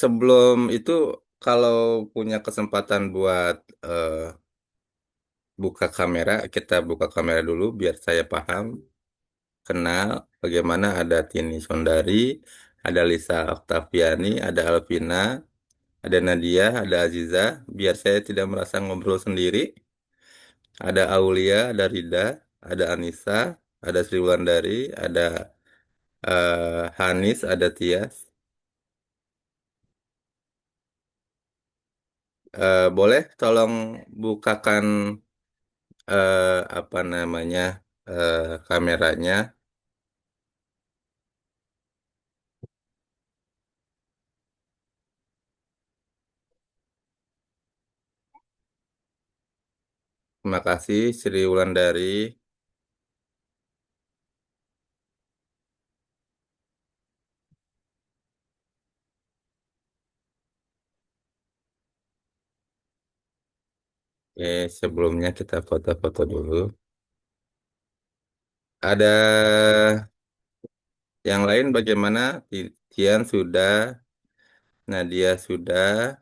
Sebelum itu, kalau punya kesempatan buat buka kamera, kita buka kamera dulu biar saya paham, kenal bagaimana ada Tini Sondari, ada Lisa Oktaviani, ada Alvina, ada Nadia, ada Aziza, biar saya tidak merasa ngobrol sendiri. Ada Aulia, ada Rida, ada Anissa, ada Sri Wulandari, ada Hanis, ada Tias. Boleh tolong bukakan apa namanya kameranya. Terima kasih Sri Wulandari. Sebelumnya kita foto-foto dulu. Ada yang lain bagaimana? Tian sudah, Nadia sudah,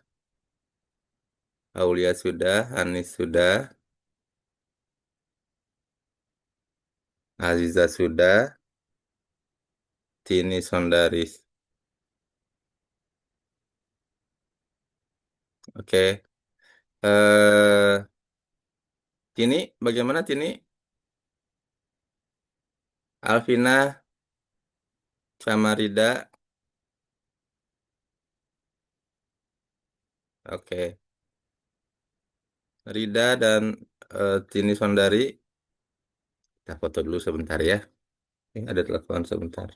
Aulia sudah, Hanis sudah, Aziza sudah, Tini Sondaris. Oke. eh Tini, bagaimana Tini? Alvina, sama Rida. Oke. Rida dan Tini Sondari. Kita foto dulu sebentar ya. Ini ada telepon sebentar.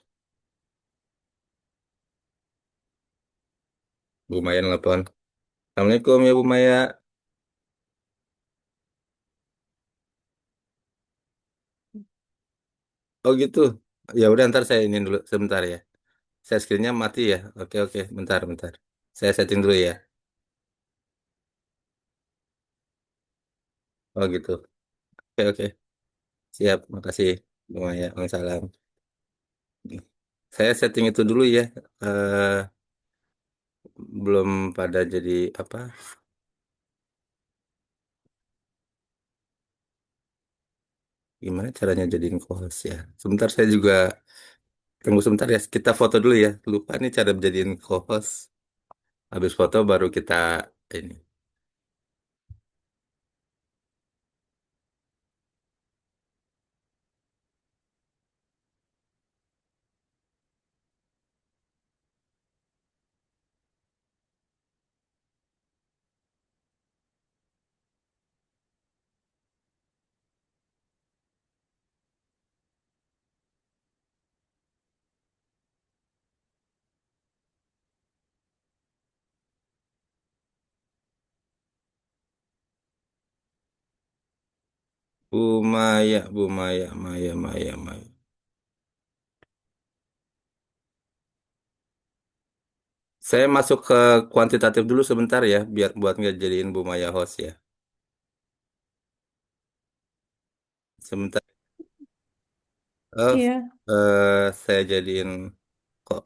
Bu Maya telepon. Assalamualaikum ya Bu Maya. Oh gitu. Ya udah ntar saya ini dulu sebentar ya. Saya screennya mati ya. Oke oke. Bentar bentar. Saya setting dulu ya. Oh gitu. Oke oke. Siap. Makasih Bu Maya. Waalaikumsalam. Saya setting itu dulu ya. Eh Belum pada jadi apa? Gimana caranya jadiin co-host ya? Sebentar saya juga tunggu sebentar ya. Kita foto dulu ya. Lupa nih cara jadiin co-host. Habis foto baru kita ini. Bu Maya, Bu Maya, Maya, Maya, Maya. Saya masuk ke kuantitatif dulu sebentar ya, biar buat nggak jadiin Bu Maya host ya. Sebentar. Oh, Iya, saya jadiin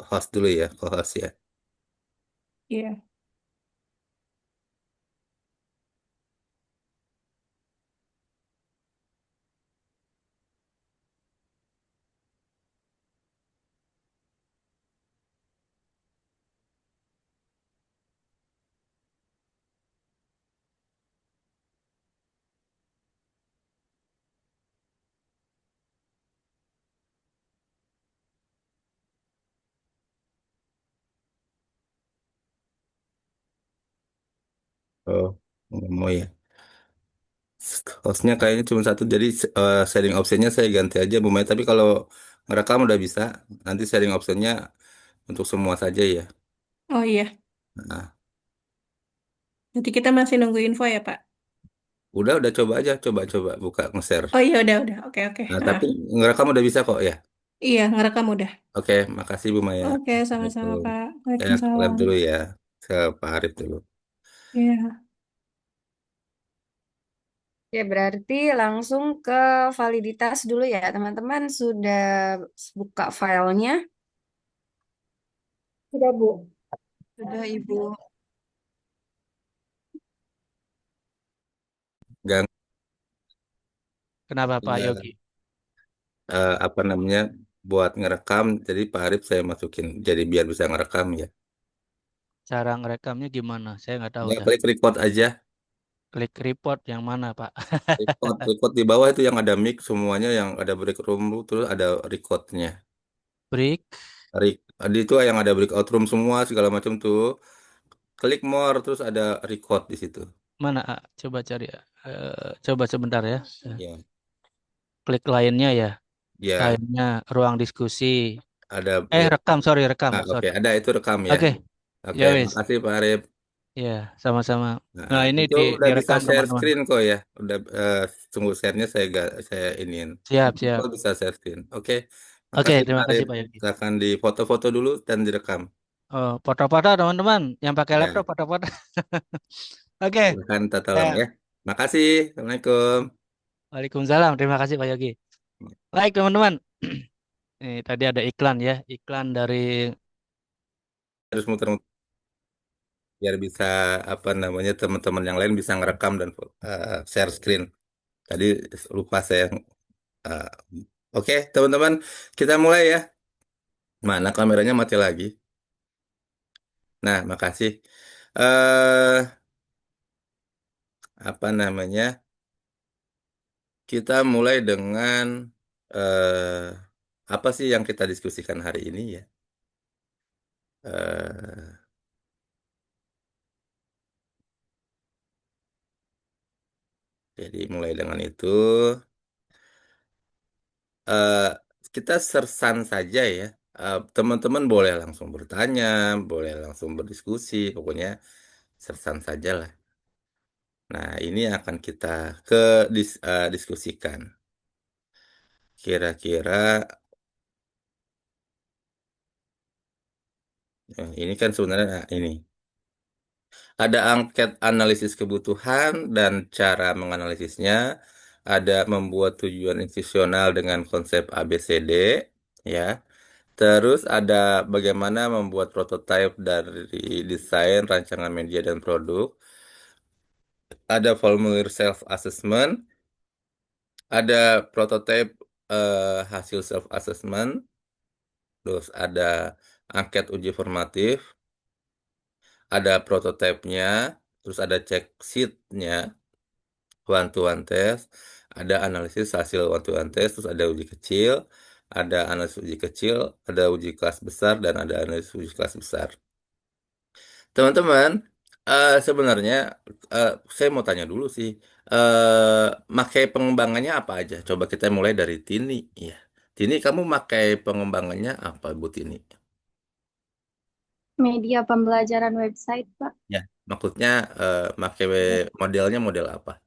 host dulu ya, co-host ya. iya. Oh, mau ya. Hostnya kayaknya cuma satu, jadi sharing optionnya saya ganti aja Bu Maya. Tapi kalau ngerekam udah bisa, nanti sharing optionnya untuk semua saja ya. Oh iya, Nah, nanti kita masih nunggu info ya, Pak. udah coba aja, coba buka nge-share. Oh iya, udah. Oke, oke. Nah, Ah, tapi ngerekam udah bisa kok ya. iya, ngerekam udah. Oke, makasih Bu Maya. Oke, sama-sama, Assalamualaikum. Pak. Saya ke lab Waalaikumsalam. dulu ya, ke Pak Arif dulu. Iya. Ya, berarti langsung ke validitas dulu ya, teman-teman. Sudah buka filenya? Sudah, Bu. Sudah, Ibu. Gang, Kenapa Pak ya, Yogi? apa namanya buat ngerekam. Jadi Pak Arif saya masukin. Jadi biar bisa ngerekam ya. Cara ngerekamnya gimana? Saya nggak tahu Ya dah. klik record aja. Klik report yang mana Pak? Record di bawah itu yang ada mic semuanya yang ada break room terus ada recordnya. Break Di itu yang ada breakout room semua segala macam tuh. Klik more terus ada record di situ. mana? Coba cari. Coba sebentar ya. Ya, Klik lainnya ya. ya Lainnya ruang diskusi. ada ya. Rekam, sorry, rekam, Oke, sorry. ada itu rekam ya. Oke, Oke, ya wis. makasih Pak Arif. Ya, sama-sama. Nah, Nah, ini itu udah bisa direkam share teman-teman. screen kok ya. Udah tunggu share-nya saya iniin. Siap, Kok siap. bisa share screen. Oke. Oke, Makasih Pak terima Arif. kasih Pak Yogi. Silakan di foto-foto dulu dan direkam. Oh, foto-foto teman-teman yang pakai Ya, laptop foto-foto. Oke, silakan kita tolong ya. ya. Makasih. Assalamualaikum. Waalaikumsalam. Terima kasih Pak Yogi. Baik, teman-teman. Ini tadi ada iklan ya, iklan dari Terus muter-muter biar bisa apa namanya teman-teman yang lain bisa ngerekam dan share screen. Tadi lupa saya. eh, Oke, teman-teman, kita mulai ya. Mana kameranya mati lagi? Nah, makasih. eh Apa namanya? Kita mulai dengan eh apa sih yang kita diskusikan hari ini ya? eh jadi mulai dengan itu. eh kita sersan saja ya. Teman-teman boleh langsung bertanya, boleh langsung berdiskusi, pokoknya sersan saja lah. Nah, ini akan kita diskusikan. Kira-kira ini kan sebenarnya ini. Ada angket analisis kebutuhan dan cara menganalisisnya. Ada membuat tujuan institusional dengan konsep ABCD, ya. Terus ada bagaimana membuat prototipe dari desain, rancangan media dan produk. Ada formulir self assessment, ada prototipe hasil self assessment, terus ada angket uji formatif, ada prototipenya, terus ada check sheet-nya, one to one test, ada analisis hasil one to one test, terus ada uji kecil, ada analisis uji kecil, ada uji kelas besar, dan ada analisis uji kelas besar. Teman-teman, sebenarnya saya mau tanya dulu sih, pakai pengembangannya apa aja? Coba kita mulai dari Tini, ya. Tini, kamu pakai pengembangannya apa, Bu Tini? Media pembelajaran website, Pak. Ya, maksudnya pakai modelnya model apa?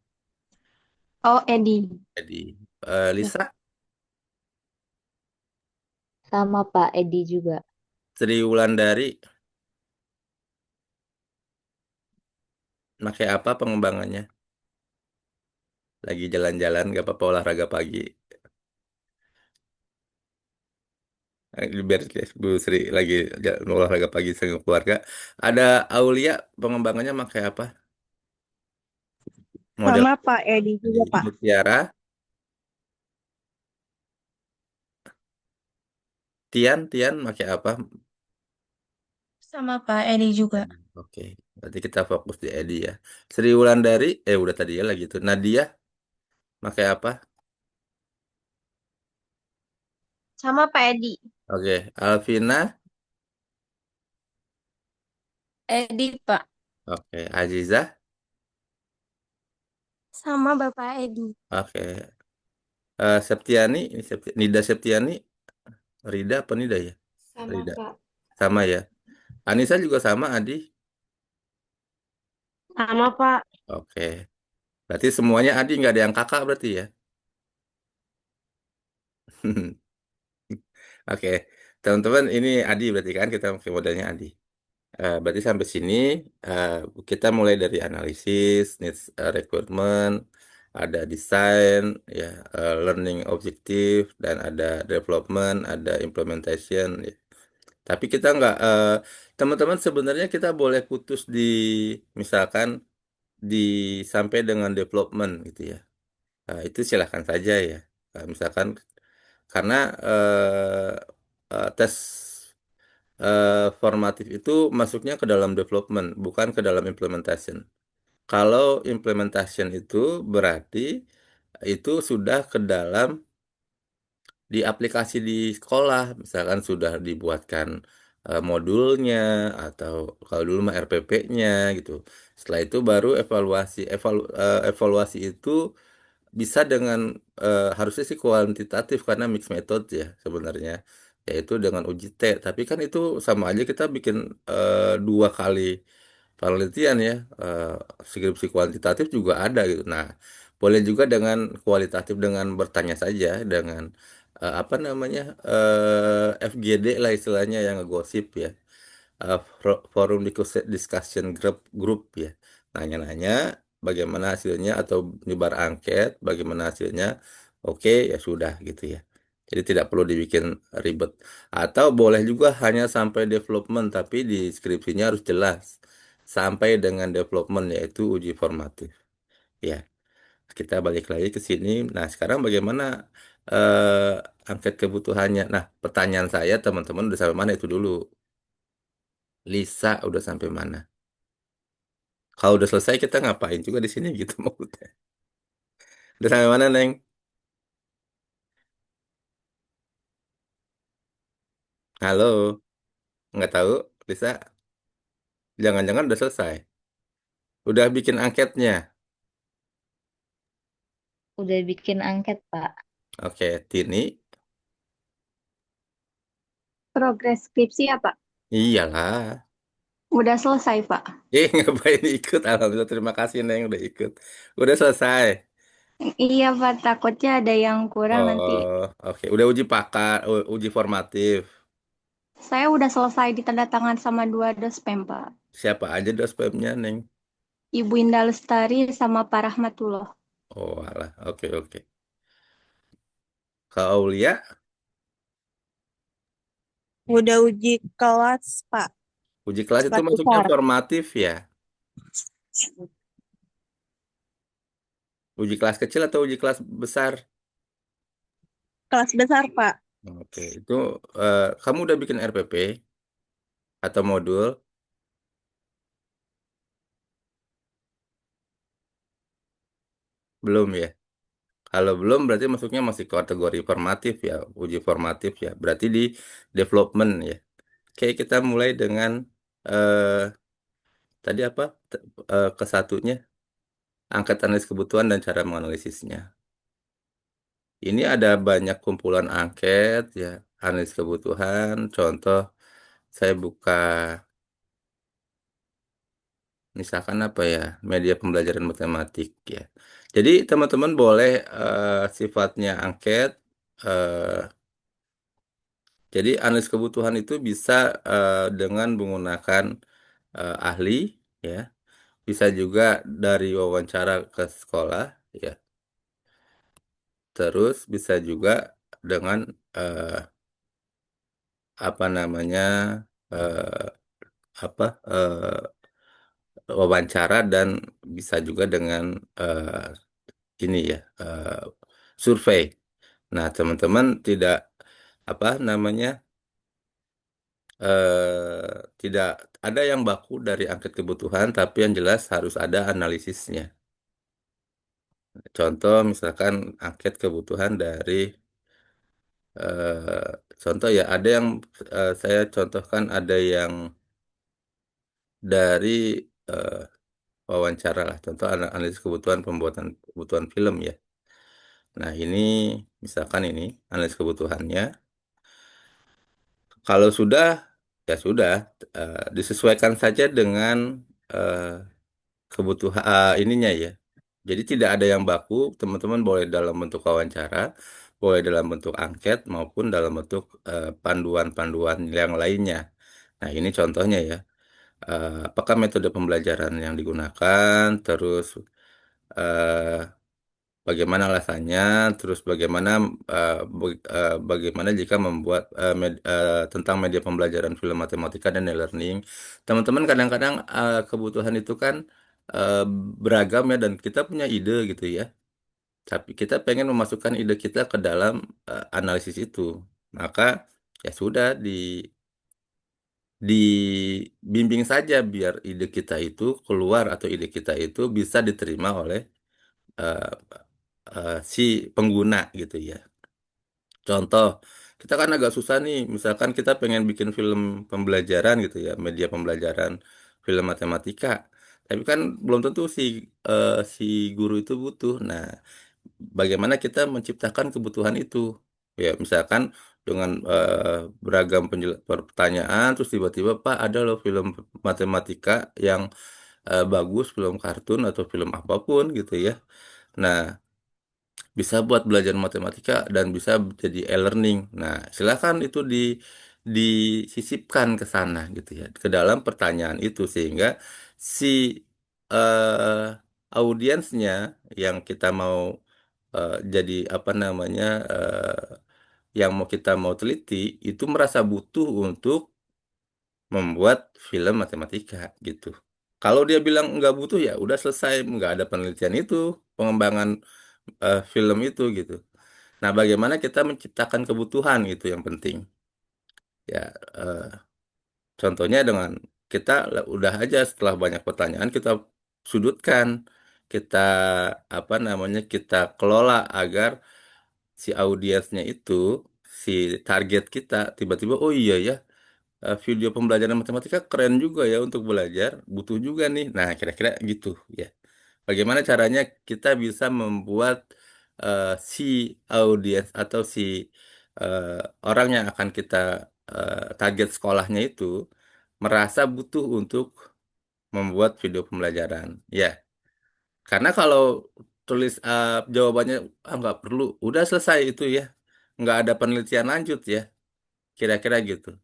Oh, Edi. Jadi, Ya. Lisa, Sama Pak Edi juga. Sri Wulandari, pakai apa pengembangannya? Lagi jalan-jalan, gak apa-apa olahraga pagi. Biar Bu Sri lagi olahraga pagi sama keluarga. Ada Aulia, pengembangannya pakai apa? Model Sama Pak Edi tadi. juga, Pak. Mutiara, Tian pakai apa? Sama Pak Edi juga. Oke, berarti kita fokus di Edi ya. Sri Wulandari, udah tadi ya lagi tuh. Nadia, pakai apa? Sama Pak Edi. Oke, Alvina, Edi, Pak. oke, Aziza, Sama Bapak Edi. oke. Septiani, Nida Septiani, Rida apa Nida ya? Sama Rida, Pak. sama ya. Anissa juga sama, Adi. Sama Pak. Oke, berarti semuanya Adi nggak ada yang kakak berarti ya? Oke, teman-teman ini Adi berarti kan kita pakai modelnya Adi. Berarti sampai sini eh, kita mulai dari analisis, needs requirement, ada desain, ya, learning objektif, dan ada development, ada implementation. Ya. Tapi kita nggak Teman-teman sebenarnya kita boleh putus di misalkan di sampai dengan development gitu ya. Itu silahkan saja ya. Misalkan karena tes formatif itu masuknya ke dalam development, bukan ke dalam implementation. Kalau implementation itu berarti itu sudah ke dalam di aplikasi di sekolah, misalkan sudah dibuatkan modulnya atau kalau dulu mah RPP-nya gitu. Setelah itu baru evaluasi itu bisa dengan harusnya sih kuantitatif karena mixed method ya sebenarnya, yaitu dengan uji T. Tapi kan itu sama aja kita bikin dua kali penelitian ya. Skripsi kuantitatif juga ada gitu. Nah, boleh juga dengan kualitatif dengan bertanya saja dengan apa namanya FGD lah istilahnya yang ngegosip ya. Forum discussion group ya. Nanya-nanya bagaimana hasilnya atau nyebar angket, bagaimana hasilnya. Oke, ya sudah gitu ya. Jadi tidak perlu dibikin ribet. Atau boleh juga hanya sampai development, tapi di skripsinya harus jelas. Sampai dengan development, yaitu uji formatif. Ya, kita balik lagi ke sini. Nah, sekarang bagaimana angket kebutuhannya? Nah, pertanyaan saya teman-teman udah sampai mana itu dulu. Lisa udah sampai mana? Kalau udah selesai kita ngapain juga di sini gitu maksudnya. Udah sampai mana, Neng? Halo, nggak tahu, Lisa? Jangan-jangan udah selesai. Udah bikin angketnya. Udah bikin angket, Pak. Oke, Tini. Progres skripsi ya, Pak? Iyalah. Udah selesai, Pak. Ngapain ikut? Alhamdulillah, terima kasih, Neng, udah ikut. Udah selesai. Iya, Pak. Takutnya ada yang kurang nanti. Oh, oke. Udah uji pakar, uji formatif. Saya udah selesai ditanda tangan sama 2 dospem, Pak. Siapa aja dospemnya, Neng? Ibu Indah Lestari sama Pak Rahmatullah. Oh, alah. Oke, oke. Kalau Aulia, Udah uji kelas, Pak. uji kelas itu Kelas masuknya besar. formatif ya? Uji kelas kecil atau uji kelas besar? Kelas besar, Pak. Oke, itu kamu udah bikin RPP atau modul? Belum ya? Kalau belum berarti masuknya masih kategori formatif ya, uji formatif ya. Berarti di development ya. Oke, kita mulai dengan eh, tadi apa? Kesatunya, angkat analisis kebutuhan dan cara menganalisisnya. Ini ada banyak kumpulan angket ya, analisis kebutuhan. Contoh, saya buka misalkan apa ya, media pembelajaran matematik ya. Jadi teman-teman boleh sifatnya angket. eh, jadi analisis kebutuhan itu bisa dengan menggunakan ahli ya, bisa juga dari wawancara ke sekolah ya. Terus bisa juga dengan eh, apa namanya eh, apa wawancara dan bisa juga dengan ini ya survei. Nah, teman-teman tidak apa namanya tidak ada yang baku dari angket kebutuhan, tapi yang jelas harus ada analisisnya. Contoh misalkan angket kebutuhan dari contoh ya ada yang saya contohkan ada yang dari eh, wawancara lah. Contoh analisis kebutuhan pembuatan kebutuhan film ya. Nah ini misalkan ini analisis kebutuhannya. Kalau sudah ya sudah disesuaikan saja dengan eh, kebutuhan ininya ya. Jadi tidak ada yang baku, teman-teman boleh dalam bentuk wawancara, boleh dalam bentuk angket maupun dalam bentuk panduan-panduan yang lainnya. Nah, ini contohnya ya. Apakah metode pembelajaran yang digunakan, terus eh, bagaimana alasannya, terus bagaimana jika membuat tentang media pembelajaran film matematika dan e-learning. Teman-teman kadang-kadang kebutuhan itu kan eh, beragam ya, dan kita punya ide gitu ya. Tapi kita pengen memasukkan ide kita ke dalam analisis itu. Maka ya sudah dibimbing saja biar ide kita itu keluar atau ide kita itu bisa diterima oleh eh, si pengguna gitu ya. Contoh, kita kan agak susah nih, misalkan kita pengen bikin film pembelajaran gitu ya, media pembelajaran film matematika. Tapi kan belum tentu si guru itu butuh. Nah, bagaimana kita menciptakan kebutuhan itu? Ya, misalkan dengan beragam pertanyaan, terus tiba-tiba, Pak, ada loh film matematika yang bagus, film kartun atau film apapun gitu ya. Nah, bisa buat belajar matematika dan bisa jadi e-learning. Nah, silakan itu disisipkan ke sana gitu ya, ke dalam pertanyaan itu sehingga si audiensnya yang kita mau jadi apa namanya yang kita mau teliti itu merasa butuh untuk membuat film matematika gitu. Kalau dia bilang nggak butuh ya udah selesai, nggak ada penelitian itu, pengembangan film itu gitu. Nah, bagaimana kita menciptakan kebutuhan itu yang penting. Ya, contohnya dengan kita udah aja setelah banyak pertanyaan kita sudutkan, kita apa namanya kita kelola agar si audiensnya itu, si target kita tiba-tiba oh iya ya, video pembelajaran matematika keren juga ya untuk belajar, butuh juga nih. Nah, kira-kira gitu ya. Bagaimana caranya kita bisa membuat si audiens atau si eh, orang yang akan kita target sekolahnya itu merasa butuh untuk membuat video pembelajaran. Ya, karena kalau tulis jawabannya nggak perlu, udah selesai itu ya, nggak ada penelitian lanjut ya, kira-kira gitu.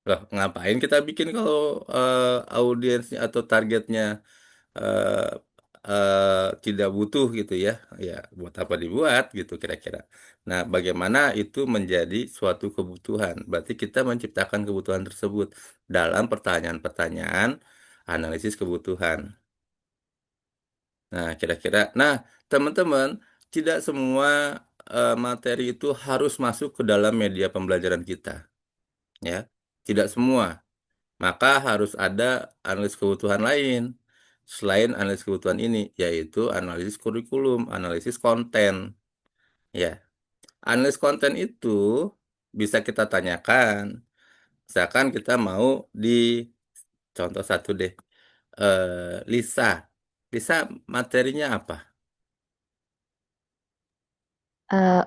Loh, ngapain kita bikin kalau audiensnya atau targetnya eh, tidak butuh gitu ya, ya buat apa dibuat gitu kira-kira. Nah, bagaimana itu menjadi suatu kebutuhan? Berarti kita menciptakan kebutuhan tersebut dalam pertanyaan-pertanyaan analisis kebutuhan. Nah, kira-kira, nah teman-teman, tidak semua materi itu harus masuk ke dalam media pembelajaran kita, ya. Tidak semua. Maka harus ada analisis kebutuhan lain selain analisis kebutuhan ini, yaitu analisis kurikulum, analisis konten. Ya, analisis konten itu bisa kita tanyakan. Misalkan kita mau di contoh satu deh, Lisa. Lisa materinya apa?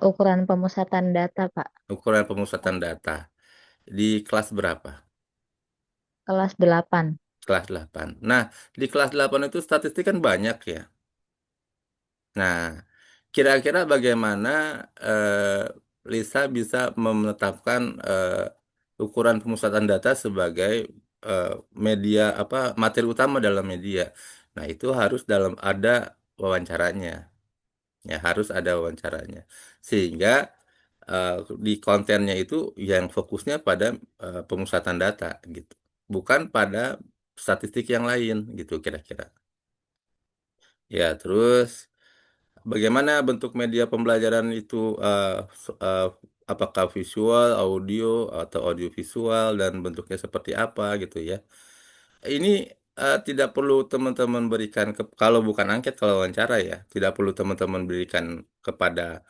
Ukuran pemusatan data, Pak. Ukuran pemusatan data. Di kelas berapa? Kelas 8. Kelas 8. Nah, di kelas 8 itu statistik kan banyak ya. Nah, kira-kira bagaimana Lisa bisa menetapkan ukuran pemusatan data sebagai eh, media apa materi utama dalam media. Nah, itu harus ada wawancaranya. Ya, harus ada wawancaranya. Sehingga eh, di kontennya itu yang fokusnya pada pemusatan data gitu. Bukan pada statistik yang lain gitu kira-kira. Ya, terus bagaimana bentuk media pembelajaran itu apakah visual, audio, atau audio visual dan bentuknya seperti apa gitu ya. Ini tidak perlu teman-teman berikan kalau bukan angket, kalau wawancara ya, tidak perlu teman-teman berikan kepada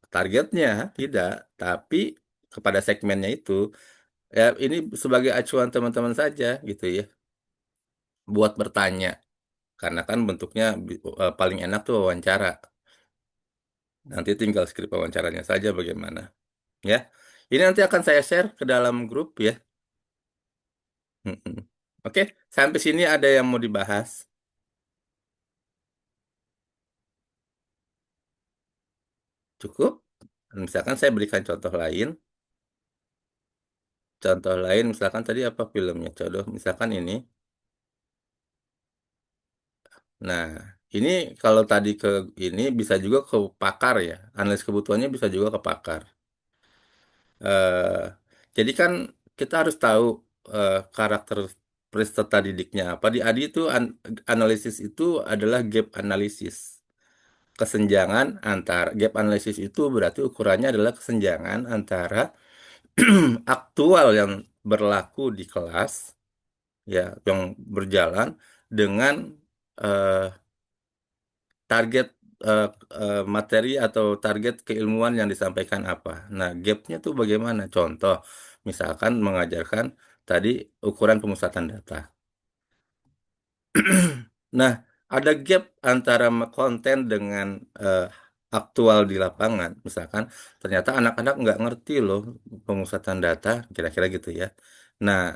targetnya, tidak, tapi kepada segmennya itu. Ya, ini sebagai acuan teman-teman saja gitu ya, buat bertanya. Karena kan bentuknya paling enak tuh wawancara. Nanti tinggal skrip wawancaranya saja bagaimana. Ya, ini nanti akan saya share ke dalam grup ya. Mm-mm. Oke, sampai sini ada yang mau dibahas? Cukup? Misalkan saya berikan contoh lain. Contoh lain, misalkan tadi apa filmnya? Contoh, misalkan ini. Nah, Ini kalau tadi ke ini bisa juga ke pakar ya. Analis kebutuhannya bisa juga ke pakar. Eh, jadi kan kita harus tahu karakter peserta didiknya apa. Di ADI itu analisis itu adalah gap analisis. Kesenjangan antara gap analisis itu berarti ukurannya adalah kesenjangan antara aktual yang berlaku di kelas ya yang berjalan dengan eh, target eh, materi atau target keilmuan yang disampaikan apa. Nah, gapnya tuh bagaimana? Contoh, misalkan mengajarkan tadi ukuran pemusatan data. Nah, ada gap antara konten dengan eh, aktual di lapangan. Misalkan, ternyata anak-anak nggak ngerti loh pemusatan data, kira-kira gitu ya. Nah,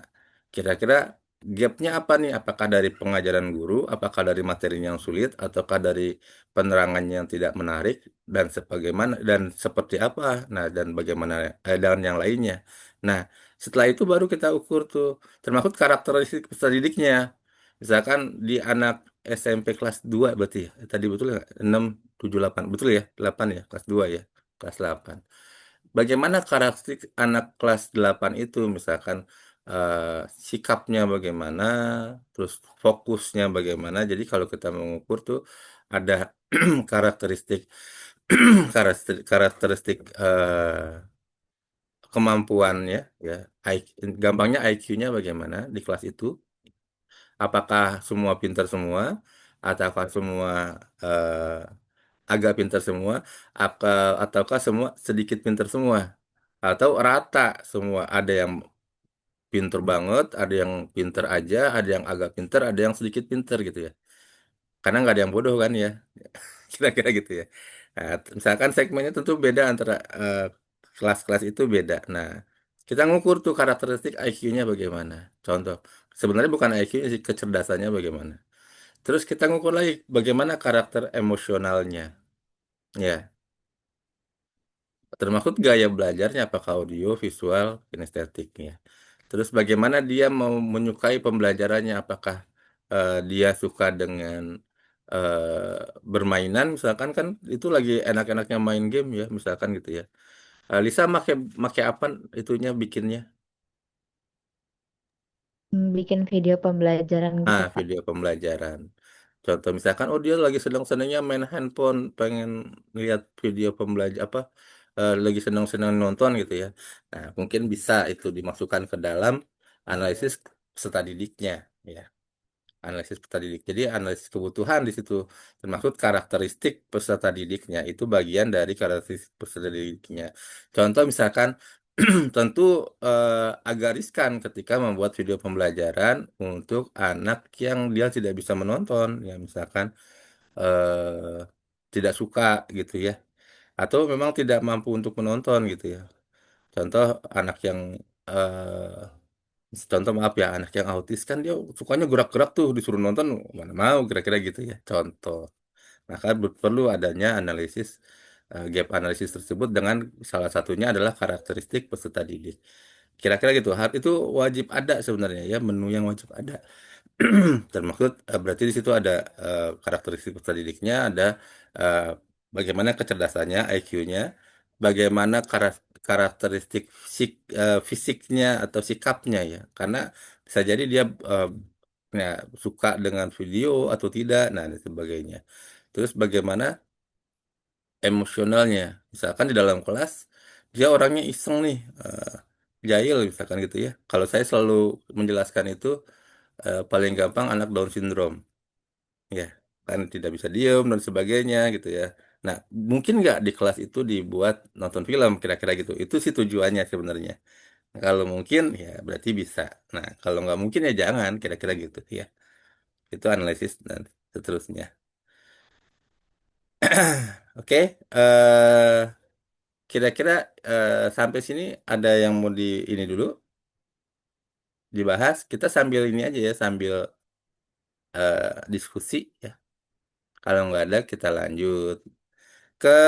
kira-kira gapnya apa nih? Apakah dari pengajaran guru, apakah dari materinya yang sulit, ataukah dari penerangannya yang tidak menarik, dan sebagaimana dan seperti apa? Nah, dan bagaimana dan yang lainnya. Nah, setelah itu baru kita ukur tuh, termasuk karakteristik peserta didiknya. Misalkan di anak SMP kelas 2 berarti ya. Tadi betul nggak? 6, 7, 8. Betul ya? 8 ya, kelas 2 ya. Kelas 8. Bagaimana karakteristik anak kelas 8 itu misalkan sikapnya bagaimana, terus fokusnya bagaimana. Jadi kalau kita mengukur tuh ada karakteristik karakteristik kemampuannya ya. Gampangnya IQ-nya bagaimana di kelas itu. Apakah semua pintar semua, ataukah semua eh, agak pintar semua, ataukah semua sedikit pintar semua, atau rata semua. Ada yang pintar banget, ada yang pintar aja, ada yang agak pintar, ada yang sedikit pintar gitu ya. Karena nggak ada yang bodoh kan ya, kira-kira gitu ya. Nah, misalkan segmennya tentu beda antara kelas-kelas itu beda. Nah, kita ngukur tuh karakteristik IQ-nya bagaimana. Contoh, sebenarnya bukan IQ-nya sih, kecerdasannya bagaimana. Terus kita ngukur lagi bagaimana karakter emosionalnya. Ya, termasuk gaya belajarnya apakah audio, visual, kinestetiknya. Terus bagaimana dia mau menyukai pembelajarannya, apakah dia suka dengan bermainan, misalkan kan itu lagi enak-enaknya main game ya, misalkan gitu ya. Lisa make make apa itunya bikinnya? Bikin video pembelajaran gitu, Pak. Video pembelajaran. Contoh misalkan, oh dia lagi senang-senangnya main handphone, pengen lihat video pembelajar apa, lagi senang-senang nonton gitu ya. Nah, mungkin bisa itu dimasukkan ke dalam analisis peserta didiknya, ya. Analisis peserta didik. Jadi analisis kebutuhan di situ, termasuk karakteristik peserta didiknya. Itu bagian dari karakteristik peserta didiknya. Contoh misalkan, tentu agak riskan ketika membuat video pembelajaran untuk anak yang dia tidak bisa menonton, ya misalkan tidak suka gitu ya, atau memang tidak mampu untuk menonton gitu ya. Contoh anak yang contoh maaf ya, anak yang autis kan dia sukanya gerak-gerak tuh, disuruh nonton mana mau, kira-kira gitu ya. Contoh. Maka perlu adanya analisis gap analisis tersebut dengan salah satunya adalah karakteristik peserta didik. Kira-kira gitu. Hal itu wajib ada sebenarnya ya, menu yang wajib ada. Termaksud berarti di situ ada karakteristik peserta didiknya, ada eh, bagaimana kecerdasannya, IQ-nya, bagaimana karakteristik fisiknya atau sikapnya ya. Karena bisa jadi dia ya, suka dengan video atau tidak, nah dan sebagainya. Terus bagaimana emosionalnya, misalkan di dalam kelas dia orangnya iseng nih, jahil misalkan gitu ya. Kalau saya selalu menjelaskan itu paling gampang anak Down syndrome, ya kan tidak bisa diem dan sebagainya gitu ya. Nah, mungkin nggak di kelas itu dibuat nonton film kira-kira gitu. Itu sih tujuannya sebenarnya. Kalau mungkin ya berarti bisa. Nah, kalau nggak mungkin ya jangan kira-kira gitu ya. Itu analisis dan seterusnya. Oke, kira-kira sampai sini ada yang mau di ini dulu dibahas. Kita sambil ini aja ya, sambil diskusi ya. Kalau nggak ada kita lanjut ke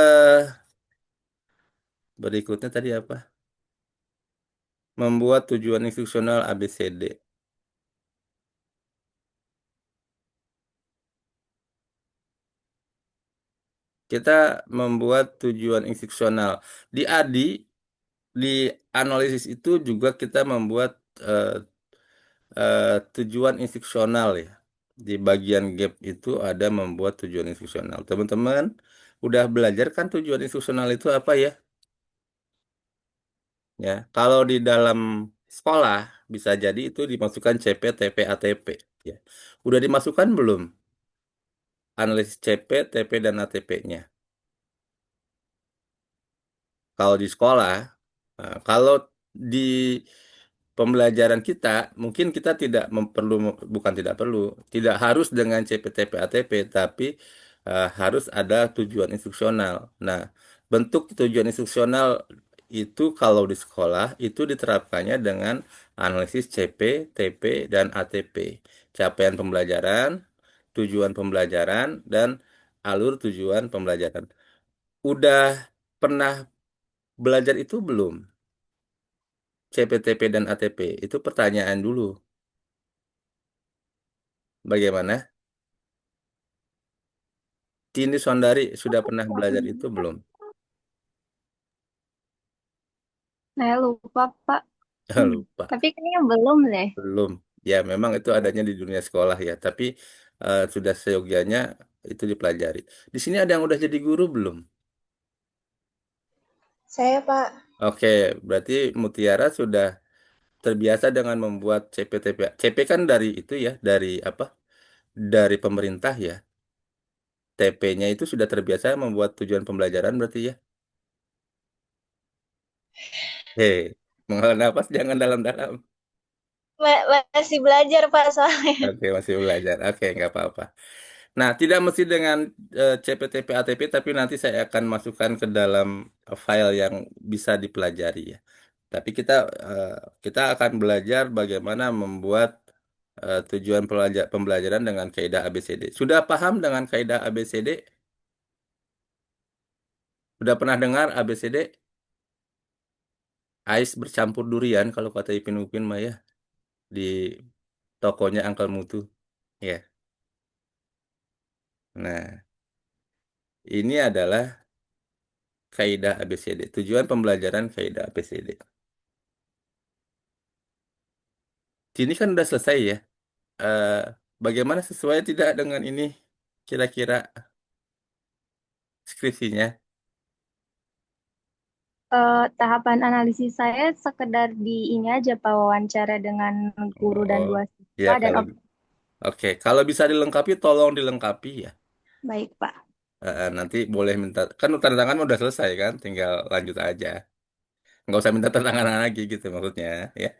berikutnya tadi apa? Membuat tujuan instruksional ABCD. kita membuat tujuan instruksional. Di ADI, di analisis itu juga kita membuat eh, tujuan instruksional ya. Di bagian gap itu ada membuat tujuan instruksional. Teman-teman udah belajar kan tujuan instruksional itu apa ya? Ya, kalau di dalam sekolah bisa jadi itu dimasukkan CP, TP, ATP. Ya, udah dimasukkan belum? Analisis CP, TP, dan ATP-nya. Kalau di sekolah, kalau di pembelajaran kita, mungkin kita tidak perlu, bukan tidak perlu, tidak harus dengan CPTP ATP, tapi harus ada tujuan instruksional. Nah, bentuk tujuan instruksional itu kalau di sekolah itu diterapkannya dengan analisis CP, TP, dan ATP. Capaian pembelajaran, tujuan pembelajaran, dan alur tujuan pembelajaran. Udah pernah belajar itu belum? CPTP dan ATP itu pertanyaan dulu. Bagaimana? Tini Sondari sudah pernah belajar itu belum? Saya lupa, Pak. Lupa. Tapi kayaknya belum deh. Belum. Ya, memang itu adanya di dunia sekolah ya, tapi sudah seyogianya itu dipelajari. Di sini ada yang udah jadi guru belum? Saya, Pak. Oke, berarti Mutiara sudah terbiasa dengan membuat CPTP. CP kan dari itu ya, dari apa? Dari pemerintah ya. TP-nya itu sudah terbiasa membuat tujuan pembelajaran berarti ya. Hei, menghela napas jangan dalam-dalam. Masih belajar, Pak, soalnya. Oke, masih belajar. Oke, nggak apa-apa. Nah, tidak mesti dengan CPTP ATP, tapi nanti saya akan masukkan ke dalam file yang bisa dipelajari ya. Tapi eh, kita akan belajar bagaimana membuat tujuan pembelajaran dengan kaidah ABCD. Sudah paham dengan kaidah ABCD? Sudah pernah dengar ABCD? Ais bercampur durian kalau kata Ipin Upin mah ya di tokonya Uncle Mutu. Ya. Nah, ini adalah kaidah ABCD. Tujuan pembelajaran kaidah ABCD. Ini kan udah selesai ya. Eh, Bagaimana sesuai tidak dengan ini kira-kira skripsinya? Tahapan analisis saya sekedar di ini aja, Pak, wawancara dengan guru dan Oh, dua ya siswa dan kalau oke, kalau bisa dilengkapi tolong dilengkapi ya. baik, Pak. Nanti boleh minta kan tanda tangan udah selesai kan, tinggal lanjut aja. Nggak usah minta tanda tangan lagi gitu maksudnya ya.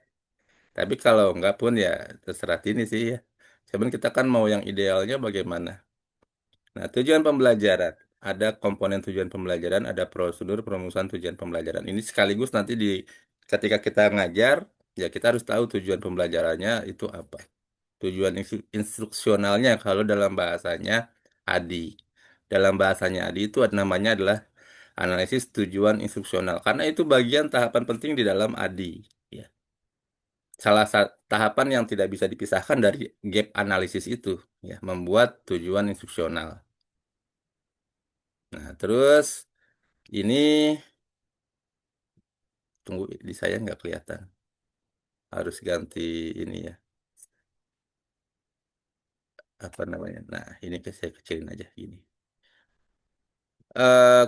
Tapi kalau nggak pun ya terserah ini sih ya. Cuman kita kan mau yang idealnya bagaimana. Nah, tujuan pembelajaran. Ada komponen tujuan pembelajaran, ada prosedur perumusan tujuan pembelajaran. Ini sekaligus nanti ketika kita ngajar, ya kita harus tahu tujuan pembelajarannya itu apa. Tujuan instruksionalnya kalau dalam bahasanya ADI. Dalam bahasanya ADI itu namanya adalah analisis tujuan instruksional. Karena itu bagian tahapan penting di dalam ADI. Ya. Salah satu tahapan yang tidak bisa dipisahkan dari gap analisis itu, ya, membuat tujuan instruksional. Nah, terus ini tunggu di saya nggak kelihatan. Harus ganti ini ya. Apa namanya? Nah, ini saya kecilin aja gini.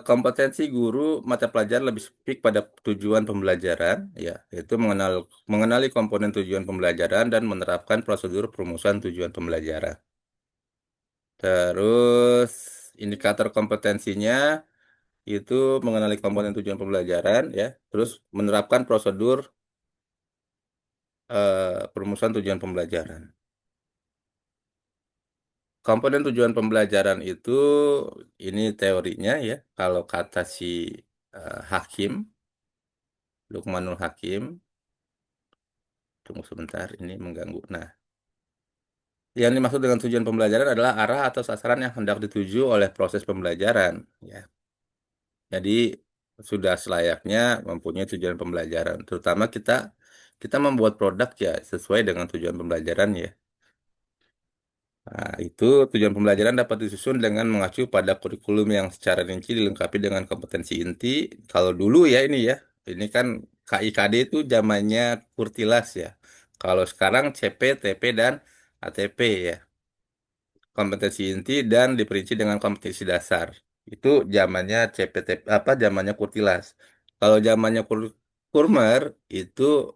Kompetensi guru mata pelajaran lebih spesifik pada tujuan pembelajaran, ya, yaitu mengenali komponen tujuan pembelajaran dan menerapkan prosedur perumusan tujuan pembelajaran. Terus indikator kompetensinya itu mengenali komponen tujuan pembelajaran, ya, terus menerapkan prosedur perumusan tujuan pembelajaran. Komponen tujuan pembelajaran itu ini teorinya ya. Kalau kata si Hakim, Lukmanul Hakim, tunggu sebentar ini mengganggu. Nah, yang dimaksud dengan tujuan pembelajaran adalah arah atau sasaran yang hendak dituju oleh proses pembelajaran. Ya, jadi sudah selayaknya mempunyai tujuan pembelajaran. Terutama kita membuat produk ya sesuai dengan tujuan pembelajaran ya. Nah, itu tujuan pembelajaran dapat disusun dengan mengacu pada kurikulum yang secara rinci dilengkapi dengan kompetensi inti. Kalau dulu ya ini kan KIKD itu zamannya Kurtilas ya. Kalau sekarang CP, TP, dan ATP ya. Kompetensi inti dan diperinci dengan kompetensi dasar. Itu zamannya CPTP apa zamannya Kurtilas. Kalau zamannya Kurmer itu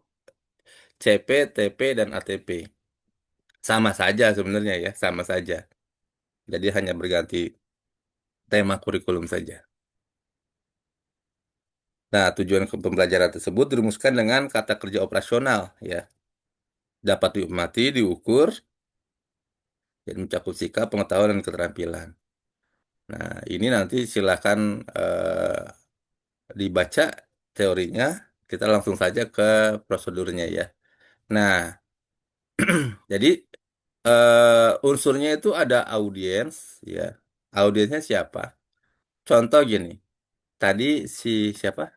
CP, TP, dan ATP. Sama saja sebenarnya ya, sama saja. Jadi hanya berganti tema kurikulum saja. Nah, tujuan pembelajaran tersebut dirumuskan dengan kata kerja operasional ya. Dapat diamati, diukur, dan mencakup sikap, pengetahuan, dan keterampilan. Nah, ini nanti silakan dibaca teorinya. Kita langsung saja ke prosedurnya ya. Nah, jadi unsurnya itu ada audiens ya. Audiensnya siapa? Contoh gini. Tadi si siapa?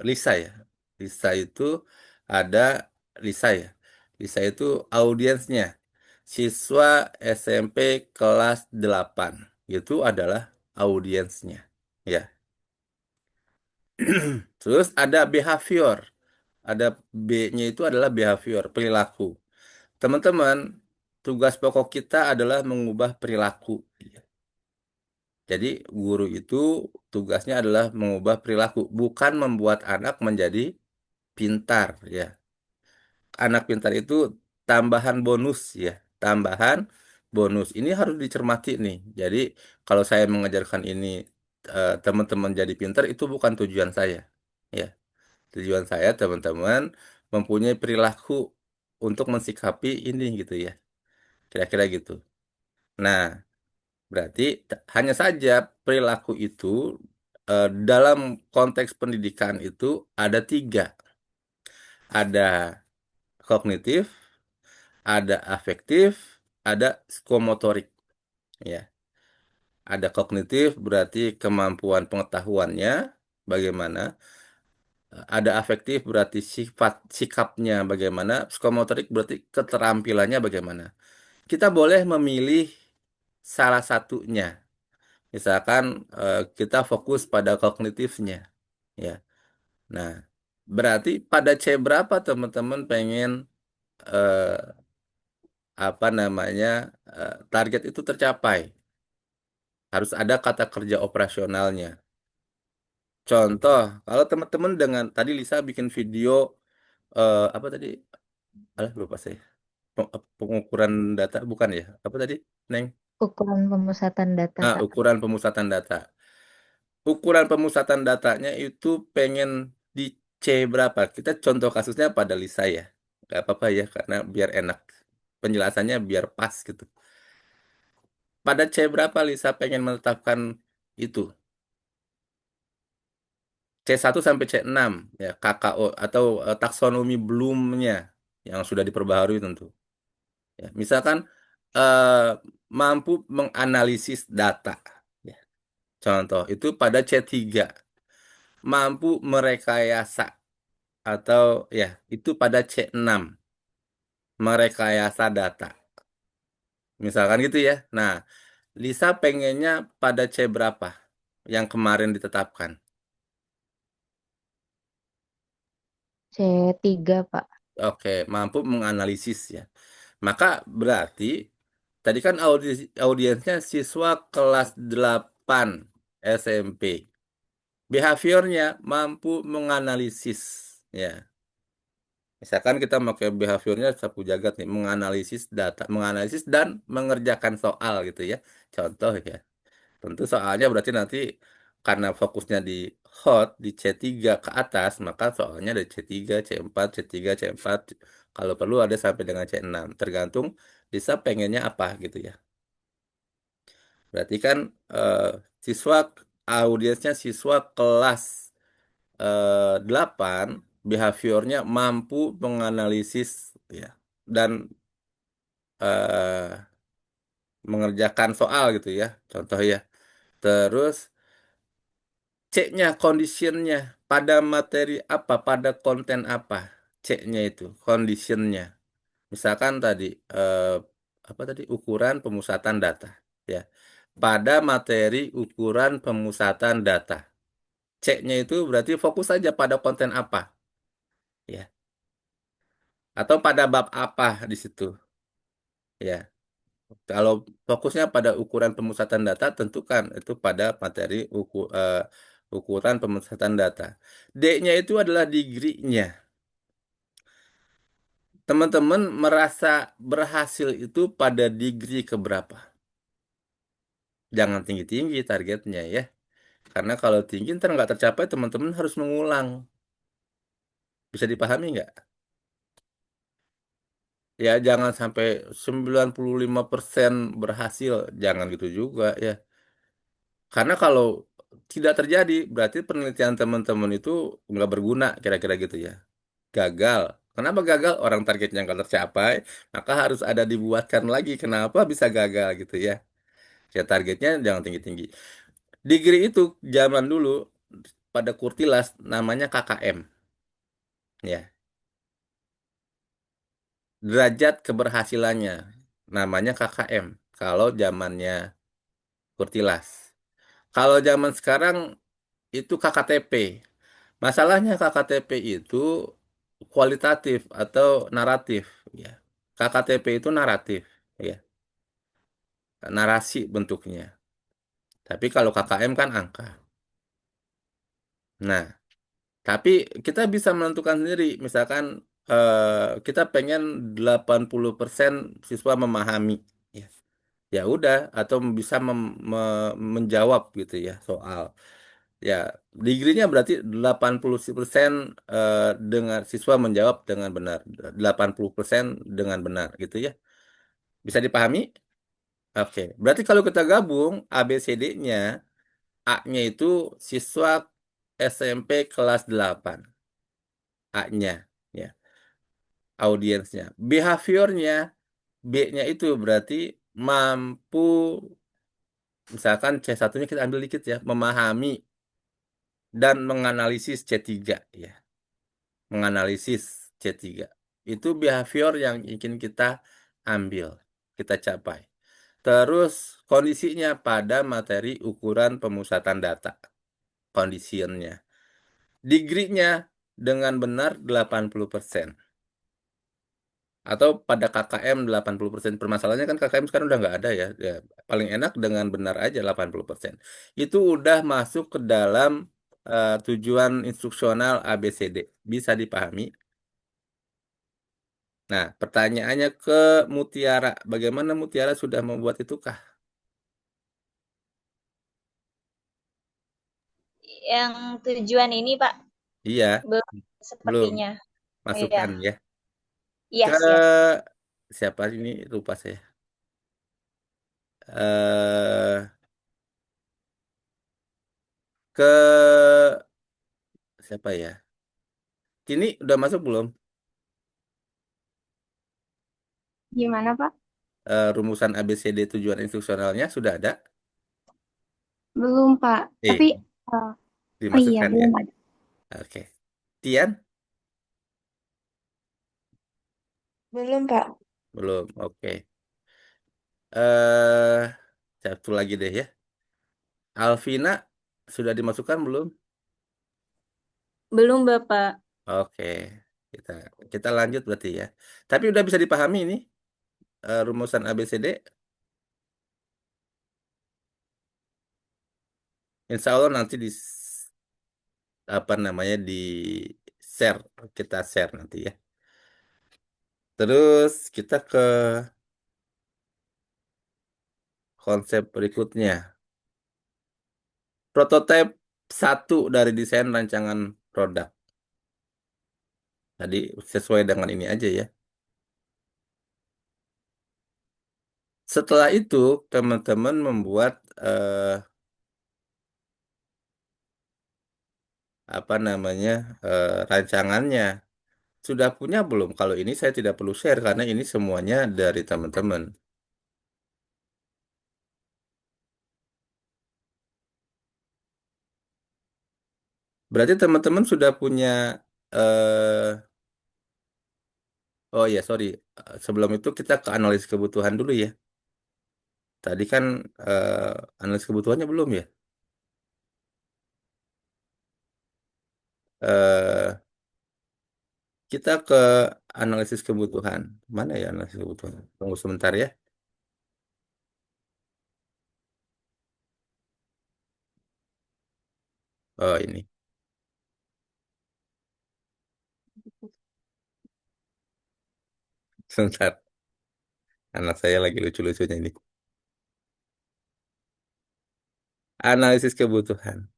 Lisa ya. Lisa itu ada Lisa ya. Lisa itu audiensnya siswa SMP kelas 8. Itu adalah audiensnya. Ya. Terus ada behavior. Ada B-nya itu adalah behavior, perilaku. Teman-teman, tugas pokok kita adalah mengubah perilaku. Jadi guru itu tugasnya adalah mengubah perilaku, bukan membuat anak menjadi pintar ya. Anak pintar itu tambahan bonus ya, tambahan bonus. Ini harus dicermati nih. Jadi kalau saya mengajarkan ini teman-teman jadi pintar itu bukan tujuan saya. Ya, tujuan saya teman-teman mempunyai perilaku untuk mensikapi ini gitu ya. Kira-kira gitu. Nah, berarti hanya saja perilaku itu dalam konteks pendidikan itu ada tiga. Ada kognitif, ada afektif, ada psikomotorik. Ya, ada kognitif berarti kemampuan pengetahuannya bagaimana. Ada afektif berarti sifat sikapnya bagaimana. Psikomotorik berarti keterampilannya bagaimana. Kita boleh memilih salah satunya. Misalkan kita fokus pada kognitifnya, ya. Nah, berarti pada C berapa teman-teman pengen eh, apa namanya target itu tercapai? Harus ada kata kerja operasionalnya. Contoh, kalau teman-teman dengan tadi Lisa bikin video apa tadi? Alah, lupa saya. Pengukuran data bukan ya? Apa tadi, Neng? Ukuran pemusatan data, Ah, Kak. ukuran pemusatan data. Ukuran pemusatan datanya itu pengen di C berapa? Kita contoh kasusnya pada Lisa ya. Gak apa-apa ya, karena biar enak. Penjelasannya biar pas gitu. Pada C berapa Lisa pengen menetapkan itu? C1 sampai C6 ya, KKO atau taksonomi Bloom-nya yang sudah diperbaharui tentu. Ya, misalkan eh, mampu menganalisis data. Ya. Contoh, itu pada C3. Mampu merekayasa atau ya itu pada C6 merekayasa data misalkan gitu ya. Nah, Lisa pengennya pada C berapa yang kemarin ditetapkan? C3, Pak. Oke, mampu menganalisis ya, maka berarti tadi kan audiensnya siswa kelas 8 SMP, behaviornya mampu menganalisis ya. Misalkan kita pakai behaviornya sapu jagat nih, menganalisis data, menganalisis dan mengerjakan soal gitu ya. Contoh ya. Tentu soalnya berarti nanti karena fokusnya di hot, di C3 ke atas, maka soalnya ada C3, C4, C3, C4. Kalau perlu ada sampai dengan C6. Tergantung bisa pengennya apa gitu ya. Berarti kan eh, siswa audiensnya siswa kelas 8 behaviornya mampu menganalisis ya dan eh, mengerjakan soal gitu ya contoh ya. Terus C-nya conditionnya pada materi apa, pada konten apa, C-nya itu conditionnya misalkan tadi eh, apa tadi ukuran pemusatan data ya. Pada materi ukuran pemusatan data. C-nya itu berarti fokus saja pada konten apa ya. Atau pada bab apa di situ ya. Kalau fokusnya pada ukuran pemusatan data, tentukan itu pada materi ukuran pemusatan data. D-nya itu adalah degree-nya. Teman-teman merasa berhasil itu pada degree keberapa? Jangan tinggi-tinggi targetnya ya. Karena kalau tinggi ntar nggak tercapai, teman-teman harus mengulang. Bisa dipahami nggak? Ya jangan sampai 95% berhasil. Jangan gitu juga ya. Karena kalau tidak terjadi, berarti penelitian teman-teman itu nggak berguna, kira-kira gitu ya. Gagal. Kenapa gagal? Orang targetnya nggak tercapai, maka harus ada dibuatkan lagi. Kenapa bisa gagal gitu ya? Ya targetnya jangan tinggi-tinggi. Degree itu zaman dulu pada Kurtilas namanya KKM. Ya, derajat keberhasilannya namanya KKM. Kalau zamannya Kurtilas. Kalau zaman sekarang itu KKTP. Masalahnya KKTP itu kualitatif atau naratif ya. KKTP itu naratif ya, narasi bentuknya. Tapi kalau KKM kan angka. Nah, tapi kita bisa menentukan sendiri, misalkan kita pengen 80% siswa memahami ya. Ya udah atau bisa menjawab gitu ya soal. Ya, degree-nya berarti 80% dengan siswa menjawab dengan benar, 80% dengan benar gitu ya. Bisa dipahami? Oke, berarti kalau kita gabung ABCD-nya, A-nya itu siswa SMP kelas 8, A-nya ya, audiensnya. Behaviornya, B-nya itu berarti mampu, misalkan C1-nya kita ambil dikit ya, memahami dan menganalisis C3 ya. Menganalisis C3. Itu behavior yang ingin kita ambil, kita capai. Terus kondisinya pada materi ukuran pemusatan data. Conditionnya. Degree-nya dengan benar 80%. Atau pada KKM 80%. Permasalahannya kan KKM sekarang udah nggak ada ya. Ya, paling enak dengan benar aja 80%. Itu udah masuk ke dalam tujuan instruksional ABCD. Bisa dipahami? Nah, pertanyaannya ke Mutiara. Bagaimana Mutiara sudah membuat itukah? Yang tujuan ini, Pak, Iya, belum belum. sepertinya. Iya, Masukkan ya. iya Ke siap. siapa ini? Lupa saya. eh ke siapa ya? Ini udah masuk belum? Gimana, Pak? Rumusan ABCD tujuan instruksionalnya sudah ada? Belum, Pak. Tapi, Eh, eh, oh iya, dimasukkan ya. belum ada. Oke. Tian? Belum, Pak. Belum. Oke. Eh, satu lagi deh ya. Alvina sudah dimasukkan belum? Belum, Bapak. Oke, kita kita lanjut berarti ya. Tapi udah bisa dipahami ini rumusan ABCD. Insya Allah nanti di apa namanya di share, kita share nanti ya. Terus kita ke konsep berikutnya. Prototipe satu dari desain rancangan produk. Tadi sesuai dengan ini aja ya. Setelah itu teman-teman membuat apa namanya rancangannya. Sudah punya belum? Kalau ini saya tidak perlu share karena ini semuanya dari teman-teman. Berarti teman-teman sudah punya eh, Oh ya, sorry. Sebelum itu kita ke analisis kebutuhan dulu ya. Tadi kan analisis kebutuhannya belum ya? Eh, kita ke analisis kebutuhan. Mana ya analisis kebutuhan? Tunggu sebentar ya. Oh ini. Sebentar. Anak saya lagi lucu-lucunya ini. Analisis kebutuhan.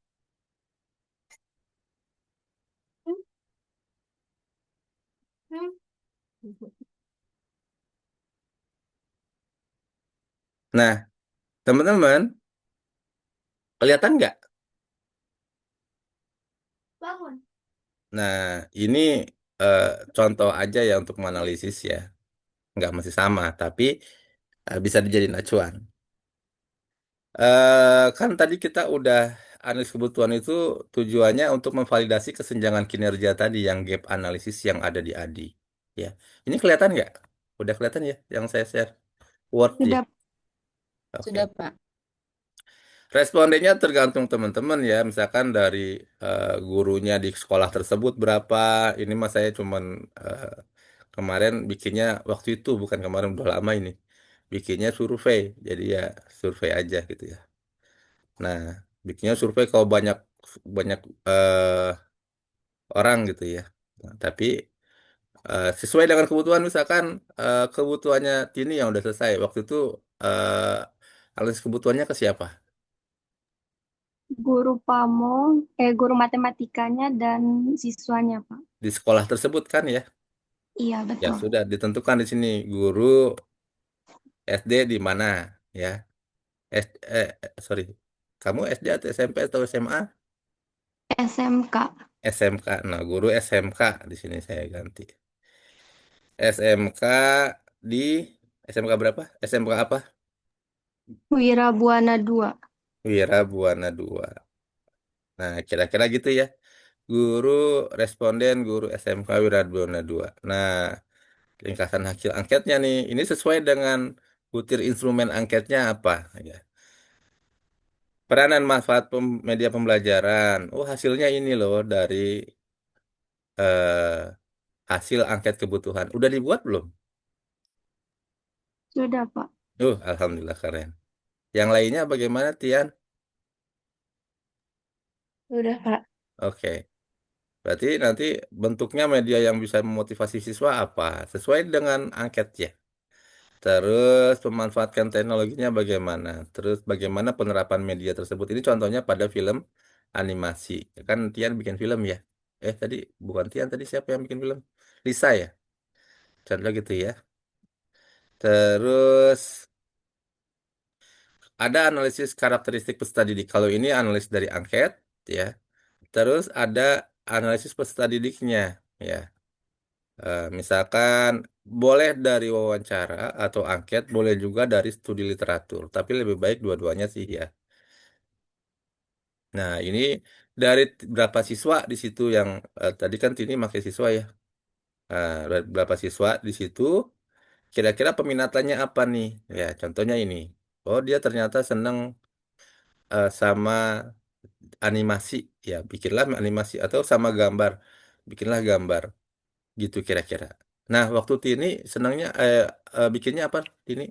Nah, teman-teman, kelihatan nggak? Bangun. Nah, ini eh, contoh aja ya untuk menganalisis ya. Nggak mesti sama, tapi bisa dijadiin acuan. Kan tadi kita udah analisis kebutuhan itu tujuannya untuk memvalidasi kesenjangan kinerja tadi yang gap analisis yang ada di ADI. Ya, ini kelihatan nggak? Udah kelihatan ya yang saya share Word ya. Sudah. Sudah, Oke. Pak. Respondennya tergantung teman-teman ya. Misalkan dari gurunya di sekolah tersebut berapa. Ini mas saya cuman kemarin bikinnya waktu itu bukan kemarin udah lama ini. Bikinnya survei. Jadi ya survei aja gitu ya. Nah, bikinnya survei kalau banyak banyak orang gitu ya. Nah, tapi sesuai dengan kebutuhan misalkan kebutuhannya Tini yang udah selesai. Waktu itu analisis kebutuhannya ke siapa? Guru PAMO, guru matematikanya dan siswanya, Pak. Di sekolah tersebut kan ya. Iya, Ya betul. sudah ditentukan di sini guru SD di mana ya. Sorry. Kamu SD atau SMP atau SMA? SMK. SMK. Nah, guru SMK di sini saya ganti. SMK di SMK berapa? SMK apa? Wirabuana 2. Wira Buana 2. Nah, kira-kira gitu ya. Guru responden guru SMK Wira Buana 2. Nah, ringkasan hasil angketnya nih. Ini sesuai dengan butir instrumen angketnya apa ya. Peranan manfaat media pembelajaran. Oh, hasilnya ini loh dari eh, hasil angket kebutuhan. Udah dibuat belum? Sudah, Pak. Alhamdulillah keren. Yang lainnya bagaimana, Tian? Udah, Pak. Oke. Berarti nanti bentuknya media yang bisa memotivasi siswa apa? Sesuai dengan angket ya. Terus pemanfaatkan teknologinya bagaimana? Terus bagaimana penerapan media tersebut? Ini contohnya pada film animasi. Kan Tian bikin film ya? Tadi bukan Tian, tadi siapa yang bikin film? Lisa ya? Contoh gitu ya. Terus ada analisis karakteristik peserta didik. Kalau ini analisis dari angket ya. Terus ada analisis peserta didiknya ya. Misalkan boleh dari wawancara atau angket, boleh juga dari studi literatur. Tapi lebih baik dua-duanya sih ya. Nah, ini dari berapa siswa di situ yang tadi kan Tini pakai siswa ya. Berapa siswa di situ, kira-kira peminatannya apa nih? Ya, contohnya ini. Oh, dia ternyata senang sama animasi. Ya, bikinlah animasi atau sama gambar. Bikinlah gambar. Gitu kira-kira. Nah, waktu Tini senangnya bikinnya apa, Tini?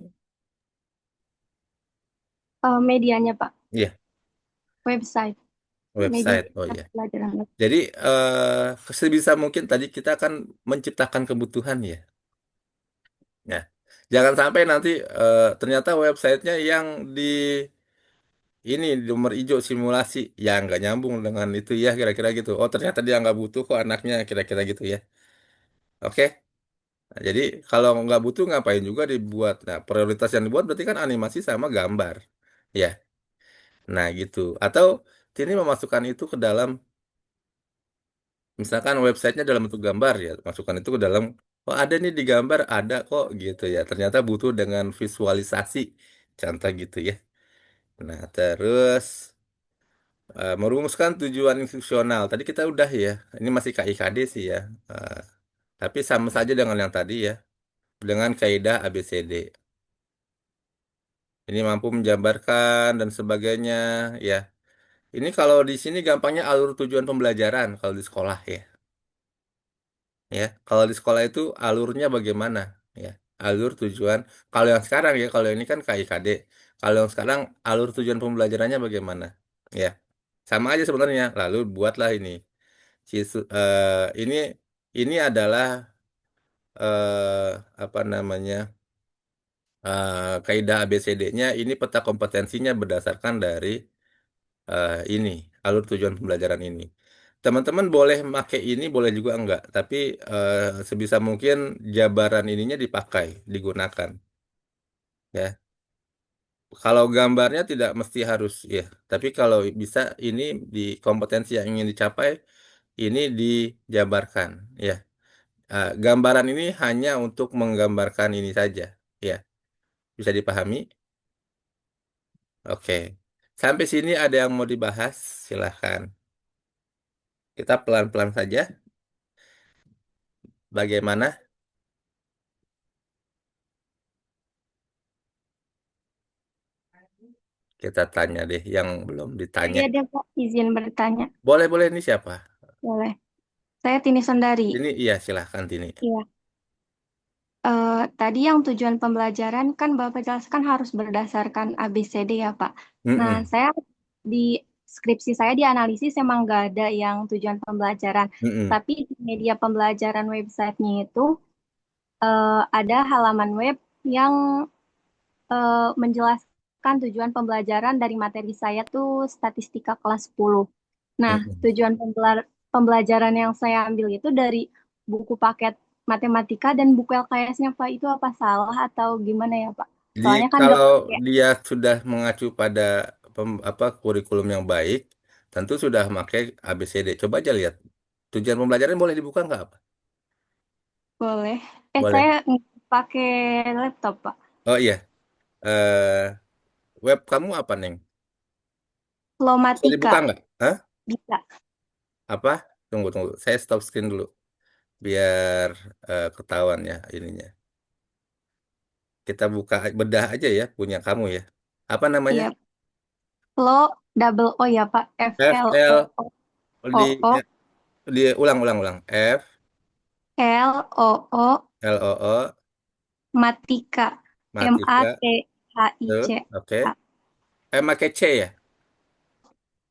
Medianya, Pak. Iya, Website. Media website. Oh iya. pelajaran. Jadi sebisa mungkin tadi kita akan menciptakan kebutuhan ya. Nah, jangan sampai nanti ternyata websitenya yang di ini di nomor hijau simulasi ya nggak nyambung dengan itu ya kira-kira gitu. Oh ternyata dia nggak butuh kok anaknya kira-kira gitu ya. Oke. Nah, jadi kalau nggak butuh ngapain juga dibuat. Nah prioritas yang dibuat berarti kan animasi sama gambar. Ya. Nah gitu. Atau ini memasukkan itu ke dalam misalkan websitenya dalam bentuk gambar ya, masukkan itu ke dalam, oh ada nih di gambar, ada kok gitu ya. Ternyata butuh dengan visualisasi, contoh gitu ya. Nah, terus merumuskan tujuan instruksional. Tadi kita udah ya, ini masih KIKD sih ya. Eh, Tapi sama saja dengan yang tadi ya, dengan kaidah ABCD. Ini mampu menjabarkan dan sebagainya, ya. Ini kalau di sini gampangnya alur tujuan pembelajaran kalau di sekolah ya. Ya, kalau di sekolah itu alurnya bagaimana? Ya, alur tujuan. Kalau yang sekarang ya, kalau ini kan KIKD. Kalau yang sekarang alur tujuan pembelajarannya bagaimana? Ya, sama aja sebenarnya. Lalu buatlah ini. Ini adalah apa namanya? Kaidah ABCD-nya ini peta kompetensinya berdasarkan dari ini alur tujuan pembelajaran ini. Teman-teman boleh pakai ini, boleh juga enggak. Tapi sebisa mungkin jabaran ininya dipakai, digunakan. Ya, kalau gambarnya tidak mesti harus ya. Tapi kalau bisa ini di kompetensi yang ingin dicapai ini dijabarkan. Ya, gambaran ini hanya untuk menggambarkan ini saja. Ya, bisa dipahami? Oke. Sampai sini ada yang mau dibahas? Silahkan. Kita pelan-pelan saja. Bagaimana? Kita tanya deh yang belum ditanya. Saya ada Pak izin bertanya. Boleh, boleh. Ini siapa? Boleh. Saya Tini Sondari. Ini iya, silahkan Tini. Iya. Tadi yang tujuan pembelajaran kan Bapak jelaskan harus berdasarkan ABCD ya Pak. Nah, Mm-mm, saya di skripsi saya di analisis emang nggak ada yang tujuan pembelajaran. mm-mm, Tapi di media pembelajaran websitenya itu ada halaman web yang menjelaskan tujuan pembelajaran dari materi saya tuh statistika kelas 10. Nah, mm-mm. tujuan pembelajaran yang saya ambil itu dari buku paket matematika dan buku LKS-nya, Pak. Itu apa salah atau gimana ya, Pak? Soalnya kan Kalau dokter ya. dia sudah mengacu pada kurikulum yang baik, tentu sudah pakai ABCD. Coba aja lihat. Tujuan pembelajaran boleh dibuka nggak apa? Boleh. Boleh. Saya pakai laptop, Pak. Oh iya, eh, web kamu apa, Neng? Bisa dibuka Lomatika. nggak? Hah? Bisa. Apa? Tunggu, tunggu. Saya stop screen dulu. Biar ketahuan ya ininya. Kita buka bedah aja ya punya kamu ya. Apa namanya? Iya. Lo double O ya, Pak. F FLO. L O di O ya, di ulang ulang ulang. F LOO L O O Matika. Matika tuh. Mathica. Oke. Pakai C ya.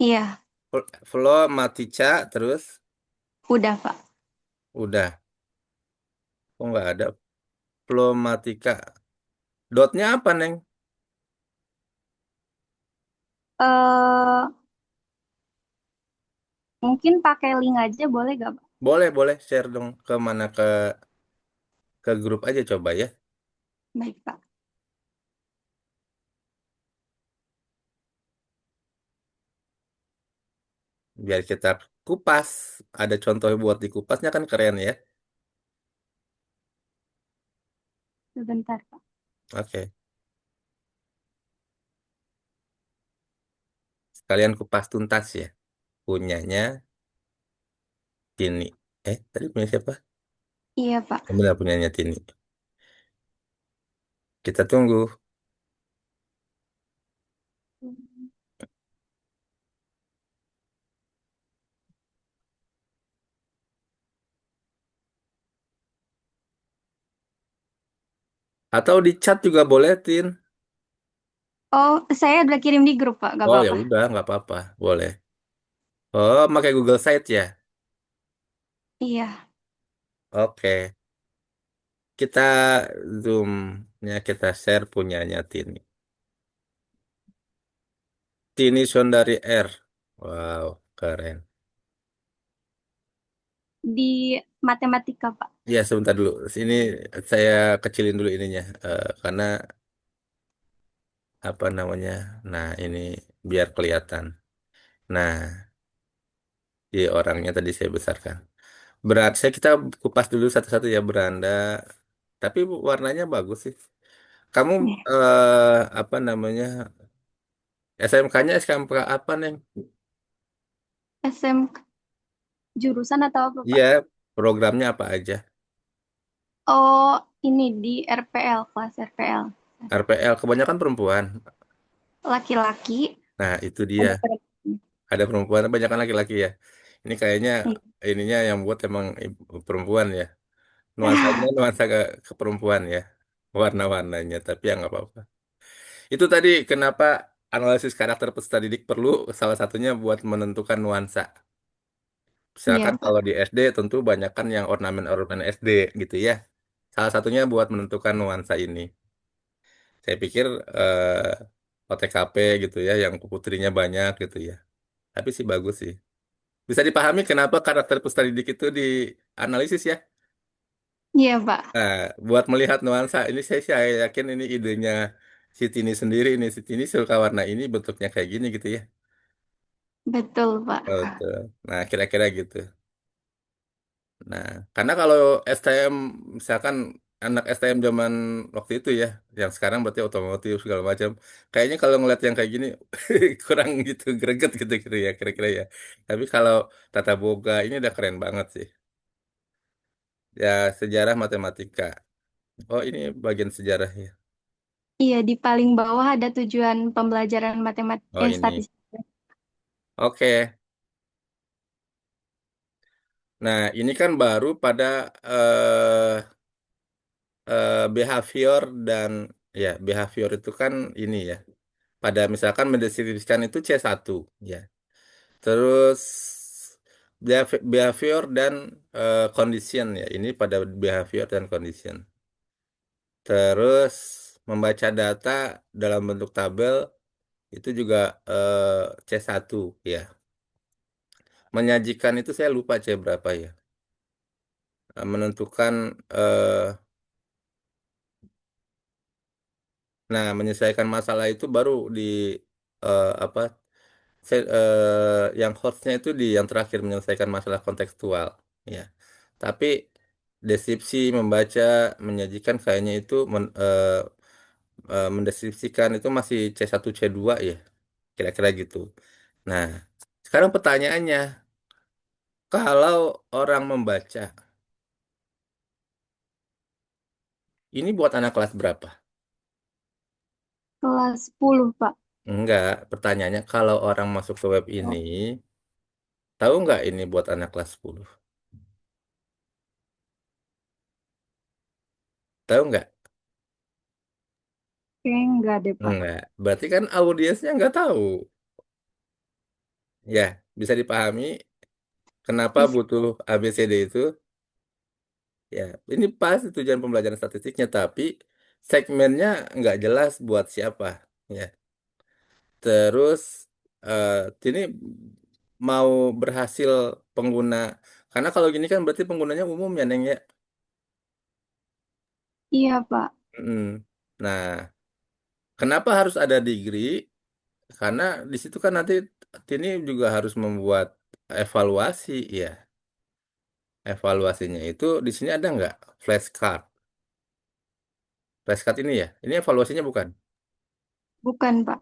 Iya, Flow Matica terus udah Pak. udah. Kok nggak ada Flow Matica. Dotnya apa, Neng? eh Mungkin pakai link aja boleh gak Pak? Boleh, boleh share dong ke mana ke grup aja coba ya. Baik Pak. Biar kita kupas. Ada contoh buat dikupasnya kan keren ya. Sebentar Pak. Oke. Sekalian kupas tuntas ya. Punyanya Tini. Tadi punya siapa? Iya Pak. Benar punyanya Tini. Kita tunggu. Atau di chat juga boleh, Tin. Oh, saya udah kirim di grup Pak, gak Oh ya apa-apa. udah, nggak apa-apa. Boleh. Oh, pakai Google Sites ya. Iya. Oke. Kita zoom-nya kita share punyanya Tini. Tini Sondari R. Wow, keren. Di matematika Pak. Ya, sebentar dulu. Sini saya kecilin dulu ininya. Karena apa namanya? Nah, ini biar kelihatan. Nah, di orangnya tadi saya besarkan. Kita kupas dulu satu-satu ya beranda. Tapi warnanya bagus sih. Kamu Nih, apa namanya? SMK-nya SMK apa, Neng? SM jurusan atau apa Pak? Iya, programnya apa aja? Oh, ini di RPL, kelas RPL. RPL kebanyakan perempuan. Laki-laki, Nah, itu dia. ada perempuan. Ada perempuan, kebanyakan laki-laki ya. Ini kayaknya Iya. ininya yang buat emang perempuan ya. Nuansanya nuansa ke perempuan ya. Warna-warnanya, tapi ya nggak apa-apa. Itu tadi kenapa analisis karakter peserta didik perlu salah satunya buat menentukan nuansa. Misalkan Iya, Pak. kalau di SD tentu banyak kan yang ornamen-ornamen SD gitu ya. Salah satunya buat menentukan nuansa ini. Saya pikir OTKP gitu ya, yang putrinya banyak gitu ya. Tapi sih bagus sih. Bisa dipahami kenapa karakter peserta didik itu dianalisis ya. Iya, Pak. Nah, buat melihat nuansa ini saya yakin ini idenya si Tini sendiri ini. Si Tini suka warna ini bentuknya kayak gini gitu ya. Betul, Pak. Oh, betul. Nah, kira-kira gitu. Nah, karena kalau STM, misalkan anak STM zaman waktu itu ya, yang sekarang berarti otomotif segala macam, kayaknya kalau ngeliat yang kayak gini kurang gitu, greget gitu gitu ya, kira-kira ya. Tapi kalau Tata Boga ini udah keren banget sih. Ya, sejarah matematika. Oh, ini bagian sejarah ya. Iya, di paling bawah ada tujuan pembelajaran Oh, matematika ini. statistik. Oke. Nah, ini kan baru pada eh behavior dan ya, behavior itu kan ini ya. Pada misalkan mendeskripsikan itu C1 ya. Terus behavior dan condition ya. Ini pada behavior dan condition. Terus membaca data dalam bentuk tabel itu juga C1 ya. Menyajikan itu saya lupa C berapa ya. Menentukan nah, menyelesaikan masalah itu baru di apa yang hostnya itu di yang terakhir menyelesaikan masalah kontekstual ya. Tapi deskripsi membaca menyajikan kayaknya itu mendeskripsikan itu masih C1 C2 ya, kira-kira gitu. Nah, sekarang pertanyaannya, kalau orang membaca ini buat anak kelas berapa? Kelas 10, Pak. Enggak, pertanyaannya kalau orang masuk ke web ini, tahu nggak ini buat anak kelas 10? Tahu nggak? Kayaknya enggak deh, Pak. Enggak. Berarti kan audiensnya nggak tahu. Ya, bisa dipahami kenapa Bisa. butuh ABCD itu. Ya, ini pasti tujuan pembelajaran statistiknya, tapi segmennya nggak jelas buat siapa. Ya, terus eh ini mau berhasil pengguna, karena kalau gini kan berarti penggunanya umum ya, Neng ya. Iya, Pak. Mm. Nah, kenapa harus ada degree? Karena di situ kan nanti ini juga harus membuat evaluasi ya. Evaluasinya itu di sini ada nggak flashcard? Flashcard ini ya. Ini evaluasinya bukan? Bukan, Pak.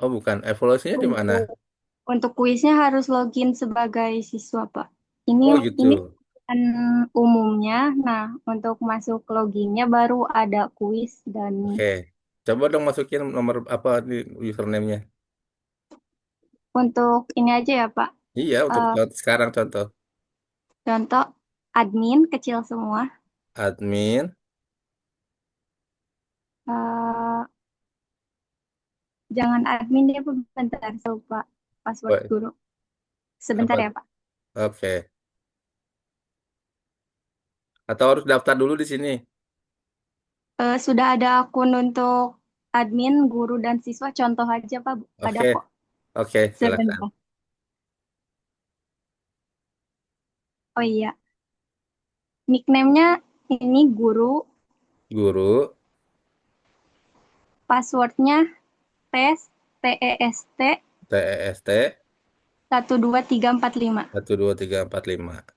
Oh bukan. Evaluasinya di mana? Untuk untuk kuisnya harus login sebagai siswa, Pak. Oh Ini gitu. kan umumnya. Nah, untuk masuk loginnya baru ada kuis dan Oke. Coba dong masukin nomor apa di username-nya. untuk ini aja ya, Pak. Iya untuk Eh, sekarang contoh. contoh admin kecil semua. Admin. Eh, jangan admin deh, Pak. Bentar, saya lupa password Oh, guru. Sebentar apa? ya, Pak. Oke. Atau harus daftar dulu di sini. Sudah ada akun untuk admin, guru, dan siswa. Contoh aja, Pak. Ada Oke. kok. Oke, silakan. Sebentar. Oh iya, nickname-nya ini guru, Guru. passwordnya tes, TEST, TEST 12345. 12345.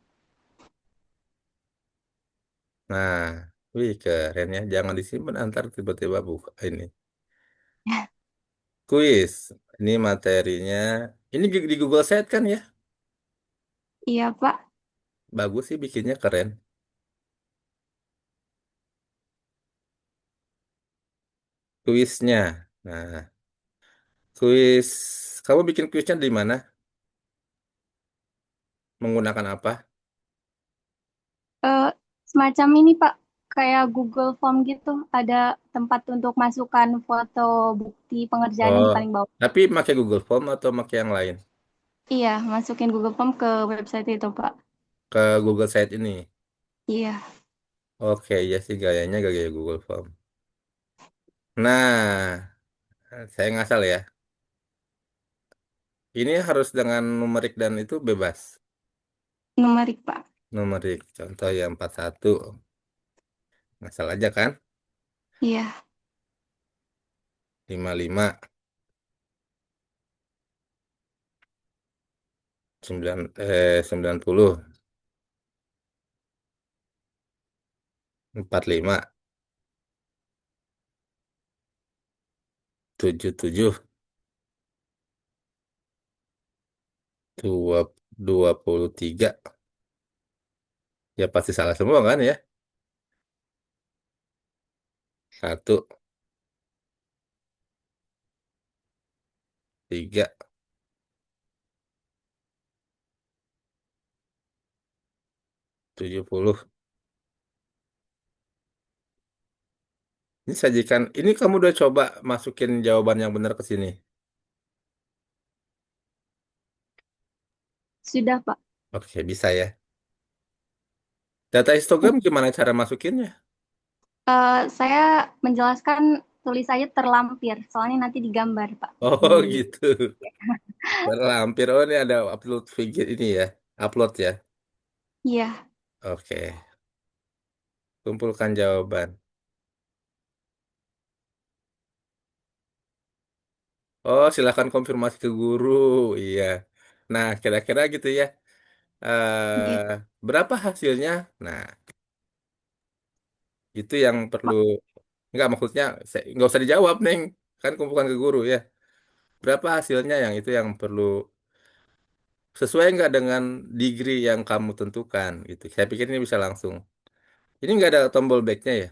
Nah, wih keren ya. Jangan disimpan antar tiba-tiba buka ini. Kuis. Ini materinya. Ini di Google Sheet kan ya? Iya, Pak. Bagus sih bikinnya keren. kuisnya. Nah, kuis, kamu bikin kuisnya di mana? Menggunakan apa? Eh, Semacam ini Pak, kayak Google Form gitu, ada tempat untuk masukkan foto bukti pengerjaan yang Oh, di paling bawah. tapi pakai Google Form atau pakai yang lain? Iya, masukin Google Form ke website itu Pak. Ke Google Site ini. Iya, Oke, ya sih gayanya gaya Google Form. Nah, saya ngasal ya. Ini harus dengan numerik dan itu bebas. numerik Pak. Numerik, contoh ya 41. Ngasal aja kan? Iya, 55, 90, 45, 77, 23. Ya pasti salah semua kan ya? 1, 3, 70. Ini sajikan. Ini kamu udah coba masukin jawaban yang benar ke sini. sudah Pak. Oke, bisa ya. Data histogram gimana cara masukinnya? Saya menjelaskan tulis aja terlampir, soalnya nanti digambar Pak. Oh Di, gitu. Berlampir. Oh ini ada upload video ini ya. Upload ya. iya, Oke. Kumpulkan jawaban. Oh silakan konfirmasi ke guru. Iya. Nah kira-kira gitu ya. iya. Berapa hasilnya? Nah itu yang perlu. Enggak maksudnya nggak usah dijawab Neng. Kan kumpulkan ke guru ya. Berapa hasilnya yang itu yang perlu sesuai nggak dengan degree yang kamu tentukan gitu. Saya pikir ini bisa langsung. Ini nggak ada tombol backnya ya?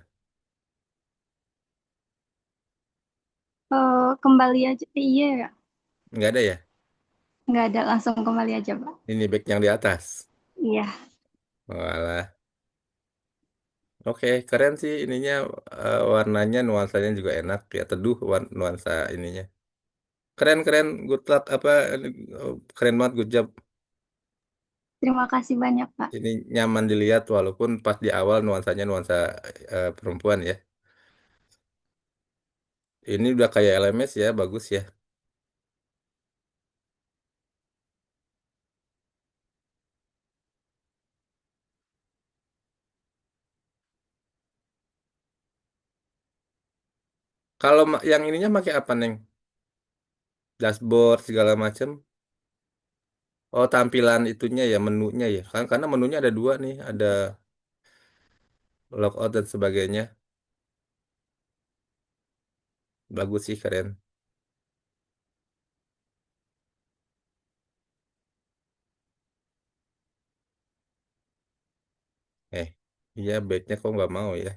Kembali aja, iya ya, Nggak ada ya? nggak ada, langsung kembali aja Pak. Ini back yang di atas. Iya, Walah. Oke, keren sih ininya warnanya nuansanya juga enak ya teduh nuansa ininya. Keren keren, good luck apa keren banget good job. terima kasih banyak Pak. Ini nyaman dilihat walaupun pas di awal nuansanya nuansa perempuan ya. Ini udah kayak LMS ya, bagus ya. Kalau yang ininya pakai apa, Neng? Dashboard segala macam. Oh, tampilan itunya ya, menunya ya. Kan karena menunya ada dua nih, ada logout dan sebagainya. Bagus sih, keren. Iya, baiknya kok nggak mau ya.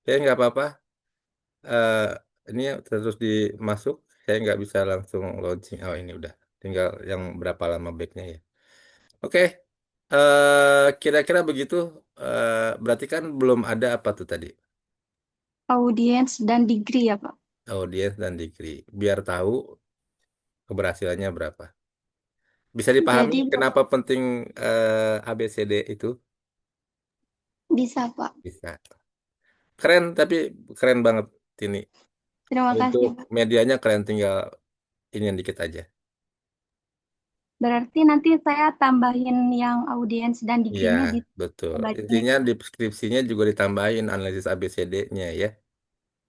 Nggak apa-apa. Eh ini terus dimasuk. Saya nggak bisa langsung launching. Oh, ini udah. Tinggal yang berapa lama baiknya ya. Oke. Kira-kira begitu. Berarti kan belum ada apa tuh tadi? Audiens dan degree ya Pak. Audiens dan degree. Biar tahu keberhasilannya berapa. Bisa dipahami Jadi kenapa penting ABCD itu? bisa Pak. Bisa. Keren, tapi keren banget ini. Terima Untuk kasih Pak. medianya keren, tinggal ini yang dikit aja. Berarti nanti saya tambahin yang audiens dan Iya, degree-nya di betul. bacanya. Intinya di deskripsinya juga ditambahin analisis ABCD-nya ya.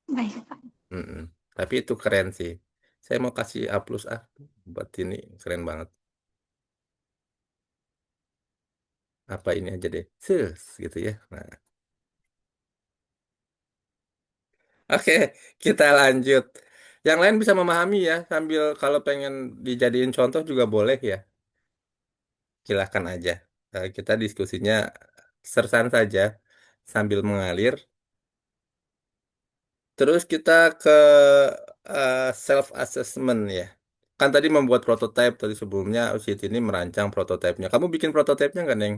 Baik Pak. Mm-mm. Tapi itu keren sih. Saya mau kasih A plus A buat ini, keren banget. Apa ini aja deh, sus gitu ya. Nah, oke, kita lanjut. Yang lain bisa memahami ya, sambil kalau pengen dijadiin contoh juga boleh ya. Silahkan aja. Kita diskusinya sersan saja sambil mengalir. Terus kita ke self assessment ya. Kan tadi membuat prototype tadi sebelumnya Siti ini merancang prototipenya. Kamu bikin prototipenya nggak, Neng?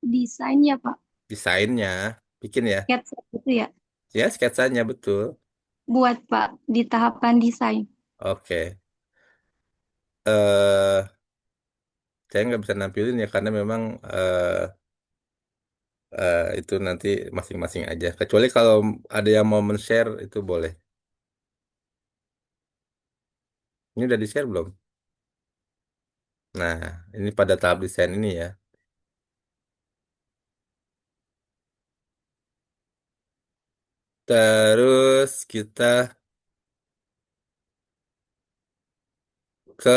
Desain ya Pak, Desainnya, bikin ya. sketsa gitu ya. Ya, sketsanya betul. Buat Pak di tahapan desain. Oke. eh saya nggak bisa nampilin ya karena memang itu nanti masing-masing aja. Kecuali kalau ada yang mau men-share itu boleh. Ini udah di-share belum? Nah, ini pada tahap desain ini ya. Terus kita ke,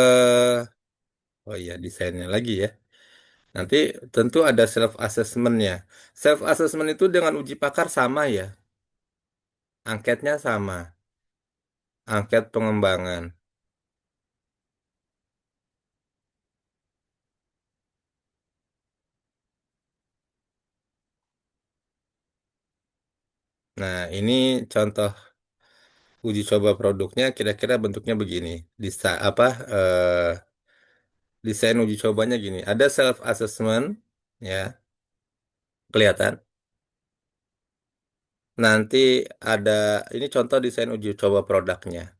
oh iya desainnya lagi ya. Nanti tentu ada self assessmentnya. Self assessment itu dengan uji pakar sama ya. Angketnya sama. Angket pengembangan. Nah, ini contoh uji coba produknya kira-kira bentuknya begini. Disa apa desain uji cobanya gini. Ada self assessment ya, kelihatan. Nanti ada ini contoh desain uji coba produknya.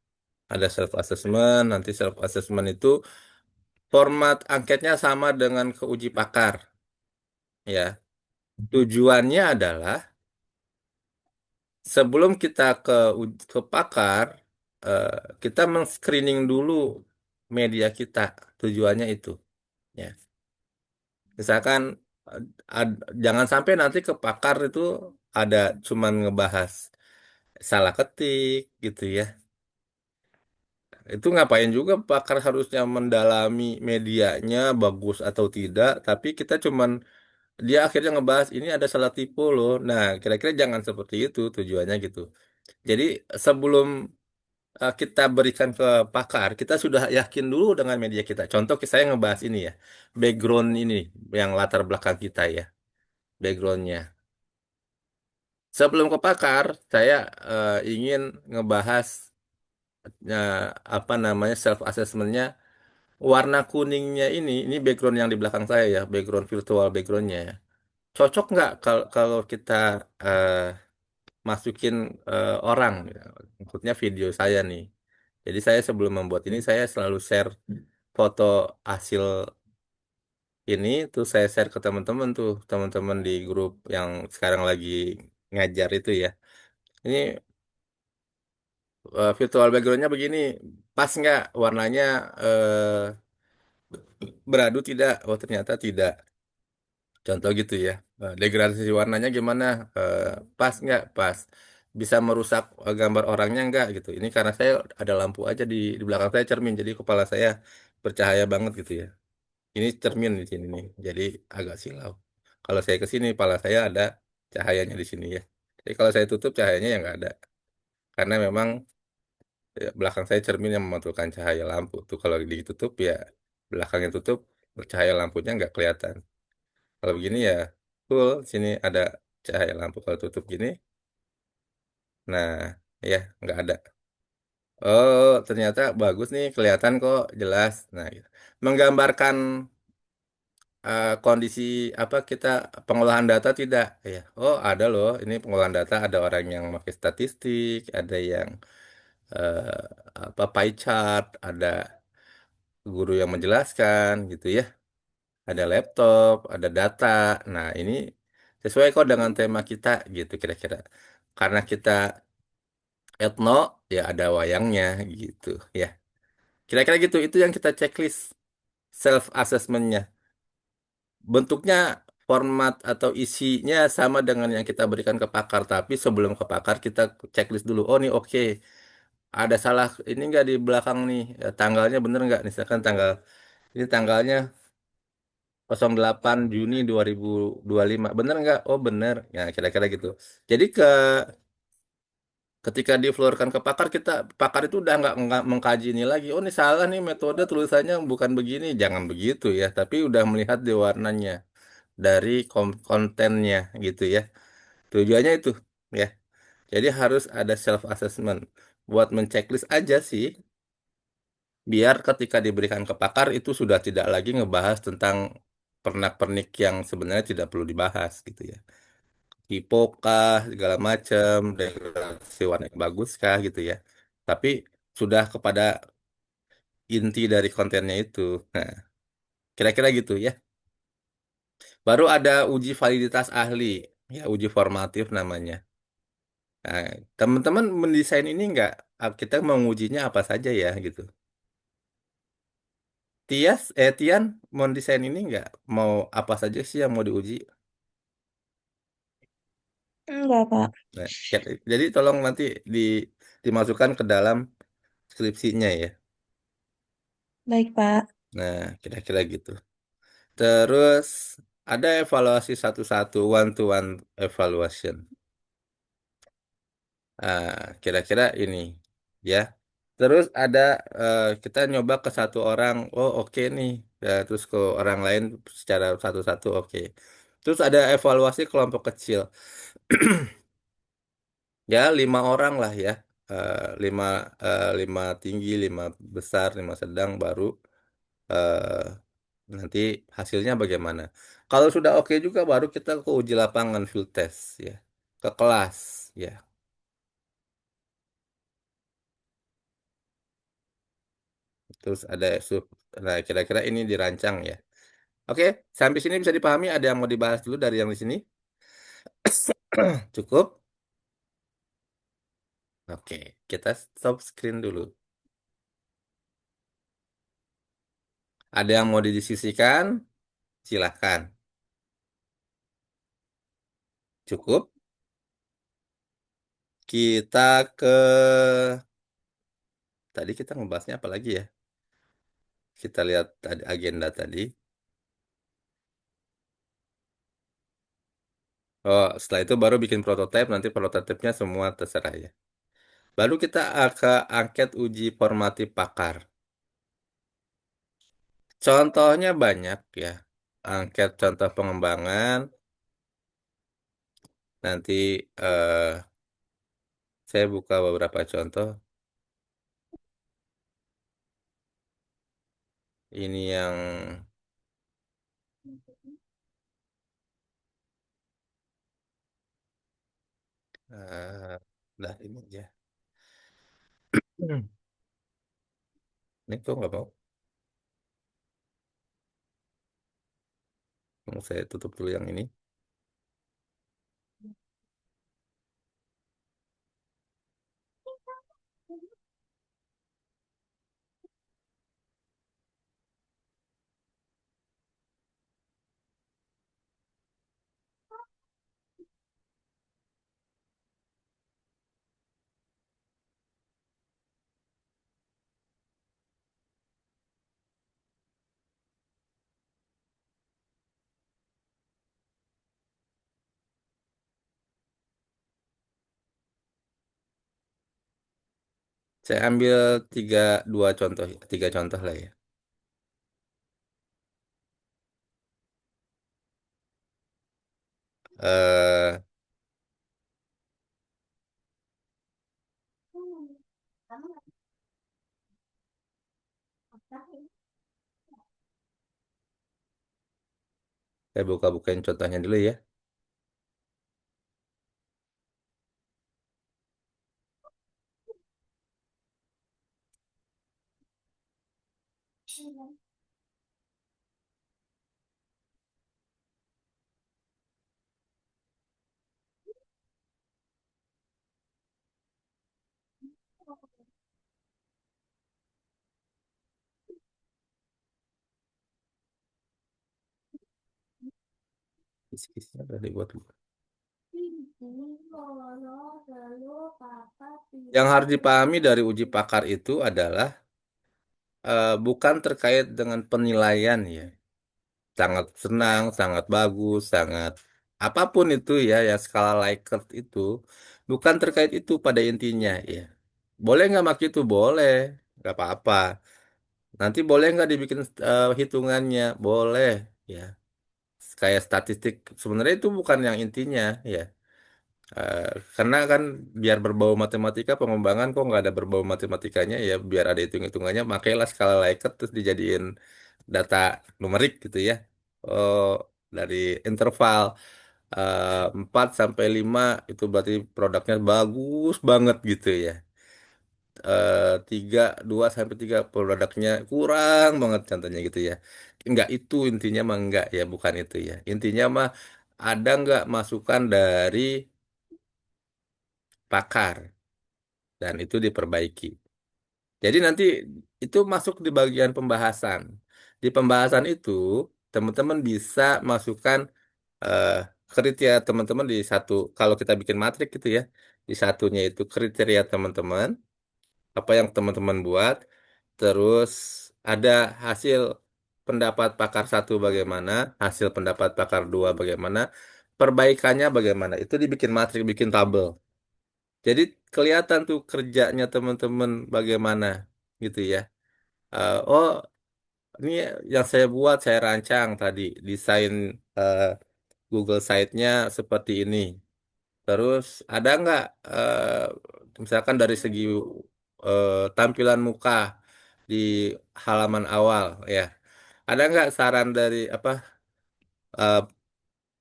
Ada self assessment, nanti self assessment itu format angketnya sama dengan ke uji pakar ya. Tujuannya adalah sebelum kita ke pakar, eh, kita men-screening dulu media kita. Tujuannya itu. Ya. Misalkan eh, jangan sampai nanti ke pakar itu ada cuman ngebahas salah ketik gitu ya. Itu ngapain juga pakar harusnya mendalami medianya bagus atau tidak, tapi kita cuman dia akhirnya ngebahas ini ada salah tipu loh. Nah, kira-kira jangan seperti itu tujuannya gitu. Jadi sebelum kita berikan ke pakar, kita sudah yakin dulu dengan media kita. Contoh saya ngebahas ini ya, background ini yang latar belakang kita ya, backgroundnya. Sebelum ke pakar, saya ingin ngebahas eh, apa namanya self assessmentnya. Warna kuningnya ini background yang di belakang saya ya, background virtual backgroundnya ya. Cocok nggak kalau kita eh, masukin orang, ya. Maksudnya video saya nih. Jadi saya sebelum membuat ini saya selalu share foto hasil ini tuh saya share ke teman-teman tuh, teman-teman di grup yang sekarang lagi ngajar itu ya. Ini virtual backgroundnya begini, pas nggak warnanya beradu tidak? Oh ternyata tidak. Contoh gitu ya. Degradasi warnanya gimana? Eh, Pas nggak? Pas. Bisa merusak gambar orangnya nggak gitu. Ini karena saya ada lampu aja di belakang saya cermin, jadi kepala saya bercahaya banget gitu ya. Ini cermin di sini nih, jadi agak silau. Kalau saya ke sini, kepala saya ada cahayanya di sini ya. Jadi kalau saya tutup cahayanya ya nggak ada. Karena memang belakang saya cermin yang memantulkan cahaya lampu. Tuh kalau ditutup ya belakangnya tutup, cahaya lampunya nggak kelihatan. Kalau begini ya full, sini ada cahaya lampu. Kalau tutup gini, nah ya nggak ada. Oh, ternyata bagus nih, kelihatan kok jelas. Nah, gitu. Menggambarkan kondisi apa kita pengolahan data tidak ya. Oh, ada loh. Ini pengolahan data ada orang yang pakai statistik, ada yang apa pie chart, ada guru yang menjelaskan gitu ya. Ada laptop, ada data. Nah, ini sesuai kok dengan tema kita gitu kira-kira. Karena kita etno, ya ada wayangnya gitu ya. Kira-kira gitu, itu yang kita checklist self assessmentnya. Bentuknya, format atau isinya sama dengan yang kita berikan ke pakar, tapi sebelum ke pakar kita checklist dulu. Oh nih oke, ada salah ini nggak di belakang nih. Tanggalnya bener nggak? Misalkan tanggal ini tanggalnya 08 Juni 2025. Bener nggak? Oh bener. Ya kira-kira gitu. Jadi ketika difluorkan ke pakar, pakar itu udah nggak mengkaji ini lagi. Oh ini salah nih metode tulisannya bukan begini. Jangan begitu ya. Tapi udah melihat di warnanya dari kontennya gitu ya. Tujuannya itu ya. Jadi harus ada self assessment buat menceklis aja sih, biar ketika diberikan ke pakar itu sudah tidak lagi ngebahas tentang pernak-pernik yang sebenarnya tidak perlu dibahas gitu ya. Tipe kah, segala macam, degradasi warna yang bagus kah gitu ya. Tapi sudah kepada inti dari kontennya itu. Nah, kira-kira gitu ya. Baru ada uji validitas ahli, ya uji formatif namanya. Nah, teman-teman mendesain ini nggak? Kita mau ngujinya apa saja ya gitu. Tian, mau desain ini nggak? Mau apa saja sih yang mau diuji? Enggak, Pak. Nah, jadi tolong nanti di, dimasukkan ke dalam skripsinya ya. Baik, Pak. Nah, kira-kira gitu. Terus ada evaluasi satu-satu, one-to-one evaluation. Nah, kira-kira ini ya. Terus ada kita nyoba ke satu orang, oh oke nih. Ya, terus ke orang lain secara satu-satu oke. Terus ada evaluasi kelompok kecil. Ya 5 orang lah ya. Lima, lima tinggi, 5 besar, 5 sedang, baru eh, nanti hasilnya bagaimana. Kalau sudah oke juga baru kita ke uji lapangan field test ya. Ke kelas ya. Terus ada nah kira-kira ini dirancang ya. Oke, sampai sini bisa dipahami. Ada yang mau dibahas dulu dari yang di sini? Cukup? Oke, kita stop screen dulu. Ada yang mau didiskusikan? Silahkan. Cukup? Kita ke tadi kita ngebahasnya apa lagi ya? Kita lihat tadi agenda tadi. Oh, setelah itu baru bikin prototipe. Nanti prototipenya semua terserah ya. Baru kita ke angket uji formatif pakar. Contohnya banyak ya. Angket contoh pengembangan. Nanti saya buka beberapa contoh. Ini yang lah ini aja. Ini kok nggak mau? Mau saya tutup dulu yang ini. Saya ambil dua contoh, 3 contoh lah ya. Eh, saya buka-bukain contohnya dulu ya. Kis-kisnya udah dibuat dulu. Yang harus dipahami dari uji pakar itu adalah bukan terkait dengan penilaian ya. Sangat senang, sangat bagus, sangat apapun itu ya, yang skala Likert itu bukan terkait itu pada intinya ya. Boleh nggak mak itu? Boleh, nggak apa-apa. Nanti boleh nggak dibikin hitungannya? Boleh ya. Kayak statistik sebenarnya itu bukan yang intinya ya. Eh, karena kan biar berbau matematika pengembangan kok nggak ada berbau matematikanya ya biar ada hitung-hitungannya makailah skala Likert terus dijadiin data numerik gitu ya. Oh, dari interval 4 sampai 5 itu berarti produknya bagus banget gitu ya. 3, 2 sampai 3 produknya kurang banget contohnya gitu ya. Enggak itu intinya mah enggak ya, bukan itu ya. Intinya mah ada nggak masukan dari pakar dan itu diperbaiki. Jadi nanti itu masuk di bagian pembahasan. Di pembahasan itu teman-teman bisa masukkan eh, kriteria teman-teman di satu. Kalau kita bikin matrik gitu ya, di satunya itu kriteria teman-teman, apa yang teman-teman buat, terus ada hasil pendapat pakar satu bagaimana, hasil pendapat pakar dua bagaimana, perbaikannya bagaimana. Itu dibikin matrik, bikin tabel. Jadi kelihatan tuh kerjanya teman-teman bagaimana gitu ya. Oh, ini yang saya buat, saya rancang tadi desain eh, Google Site-nya seperti ini. Terus ada nggak misalkan dari segi tampilan muka di halaman awal ya. Ada nggak saran dari apa eh,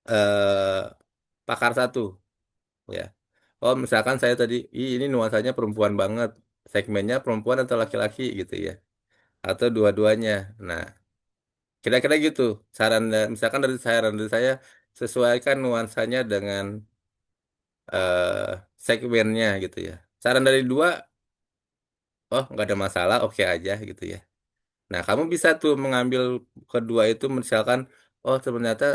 eh, pakar satu ya? Oh, misalkan saya tadi, ini nuansanya perempuan banget, segmennya perempuan atau laki-laki gitu ya, atau dua-duanya. Nah, kira-kira gitu. Misalkan dari saran dari saya, sesuaikan nuansanya dengan segmennya gitu ya. Saran dari dua, oh nggak ada masalah, oke aja gitu ya. Nah, kamu bisa tuh mengambil kedua itu misalkan, oh ternyata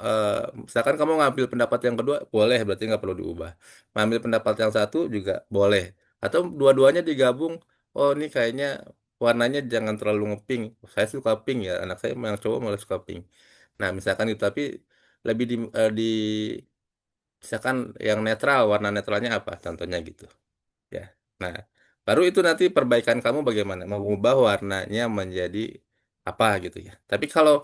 eh, misalkan kamu ngambil pendapat yang kedua, boleh, berarti nggak perlu diubah. Ngambil pendapat yang satu juga boleh. Atau dua-duanya digabung, oh ini kayaknya warnanya jangan terlalu ngepink. Saya suka pink ya, anak saya yang cowok malah suka pink. Nah, misalkan itu, tapi lebih misalkan yang netral, warna netralnya apa? Contohnya gitu ya. Nah, baru itu nanti perbaikan kamu bagaimana mengubah warnanya menjadi apa gitu ya. Tapi kalau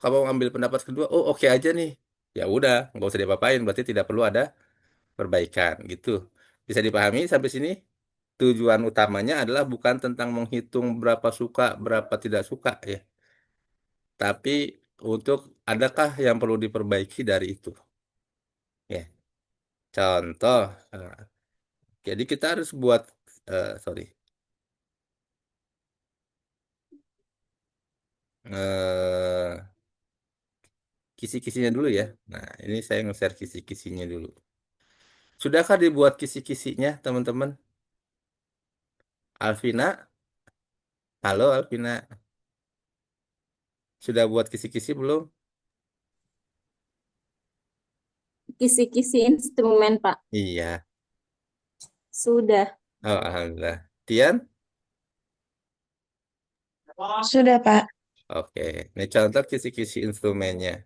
kamu ambil pendapat kedua, oh oke aja nih, ya udah nggak usah diapa-apain, berarti tidak perlu ada perbaikan gitu. Bisa dipahami sampai sini? Tujuan utamanya adalah bukan tentang menghitung berapa suka, berapa tidak suka ya, tapi untuk adakah yang perlu diperbaiki dari itu ya. Contoh, eh, jadi kita harus buat, sorry, eh kisi-kisinya dulu ya. Nah, ini saya nge-share kisi-kisinya dulu. Sudahkah dibuat kisi-kisinya, teman-teman? Alvina, halo Alvina. Sudah buat kisi-kisi belum? Kisi-kisi instrumen, Pak. Iya. Sudah. Oh, alhamdulillah. Tian? Sudah, Pak. Oke. Ini contoh kisi-kisi instrumennya.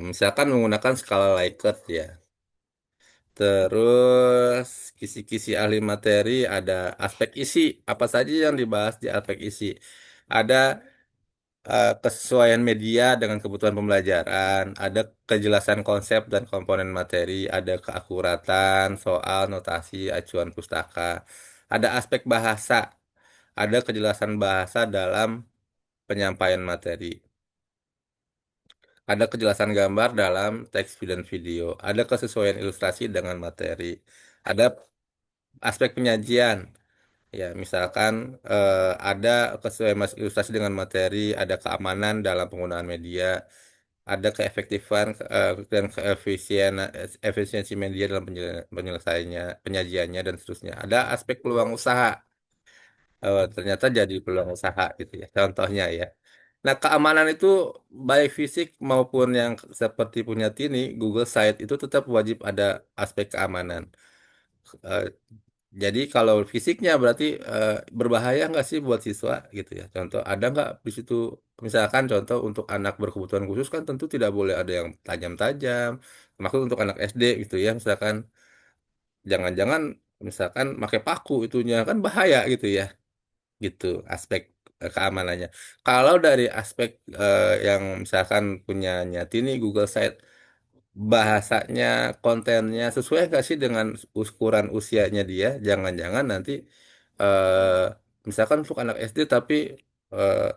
Misalkan menggunakan skala Likert ya. Terus kisi-kisi ahli materi ada aspek isi. Apa saja yang dibahas di aspek isi? Ada kesesuaian media dengan kebutuhan pembelajaran, ada kejelasan konsep dan komponen materi, ada keakuratan, soal, notasi, acuan pustaka, ada aspek bahasa, ada kejelasan bahasa dalam penyampaian materi, ada kejelasan gambar dalam teks dan video, ada kesesuaian ilustrasi dengan materi, ada aspek penyajian. Ya, misalkan ada kesesuaian ilustrasi dengan materi, ada keamanan dalam penggunaan media, ada keefektifan dan efisiensi media dalam penyelesaiannya, penyajiannya dan seterusnya. Ada aspek peluang usaha, ternyata jadi peluang usaha gitu ya. Contohnya ya. Nah, keamanan itu baik fisik maupun yang seperti punya Tini, Google Site itu tetap wajib ada aspek keamanan. Eh, jadi kalau fisiknya berarti berbahaya nggak sih buat siswa gitu ya? Contoh ada nggak di situ misalkan contoh untuk anak berkebutuhan khusus kan tentu tidak boleh ada yang tajam-tajam. Maksud untuk anak SD gitu ya misalkan jangan-jangan misalkan pakai paku itunya kan bahaya gitu ya. Gitu aspek keamanannya. Kalau dari aspek yang misalkan punya Nyati nih Google Site bahasanya, kontennya sesuai nggak sih dengan ukuran usianya dia? Jangan-jangan nanti misalkan untuk anak SD tapi eh,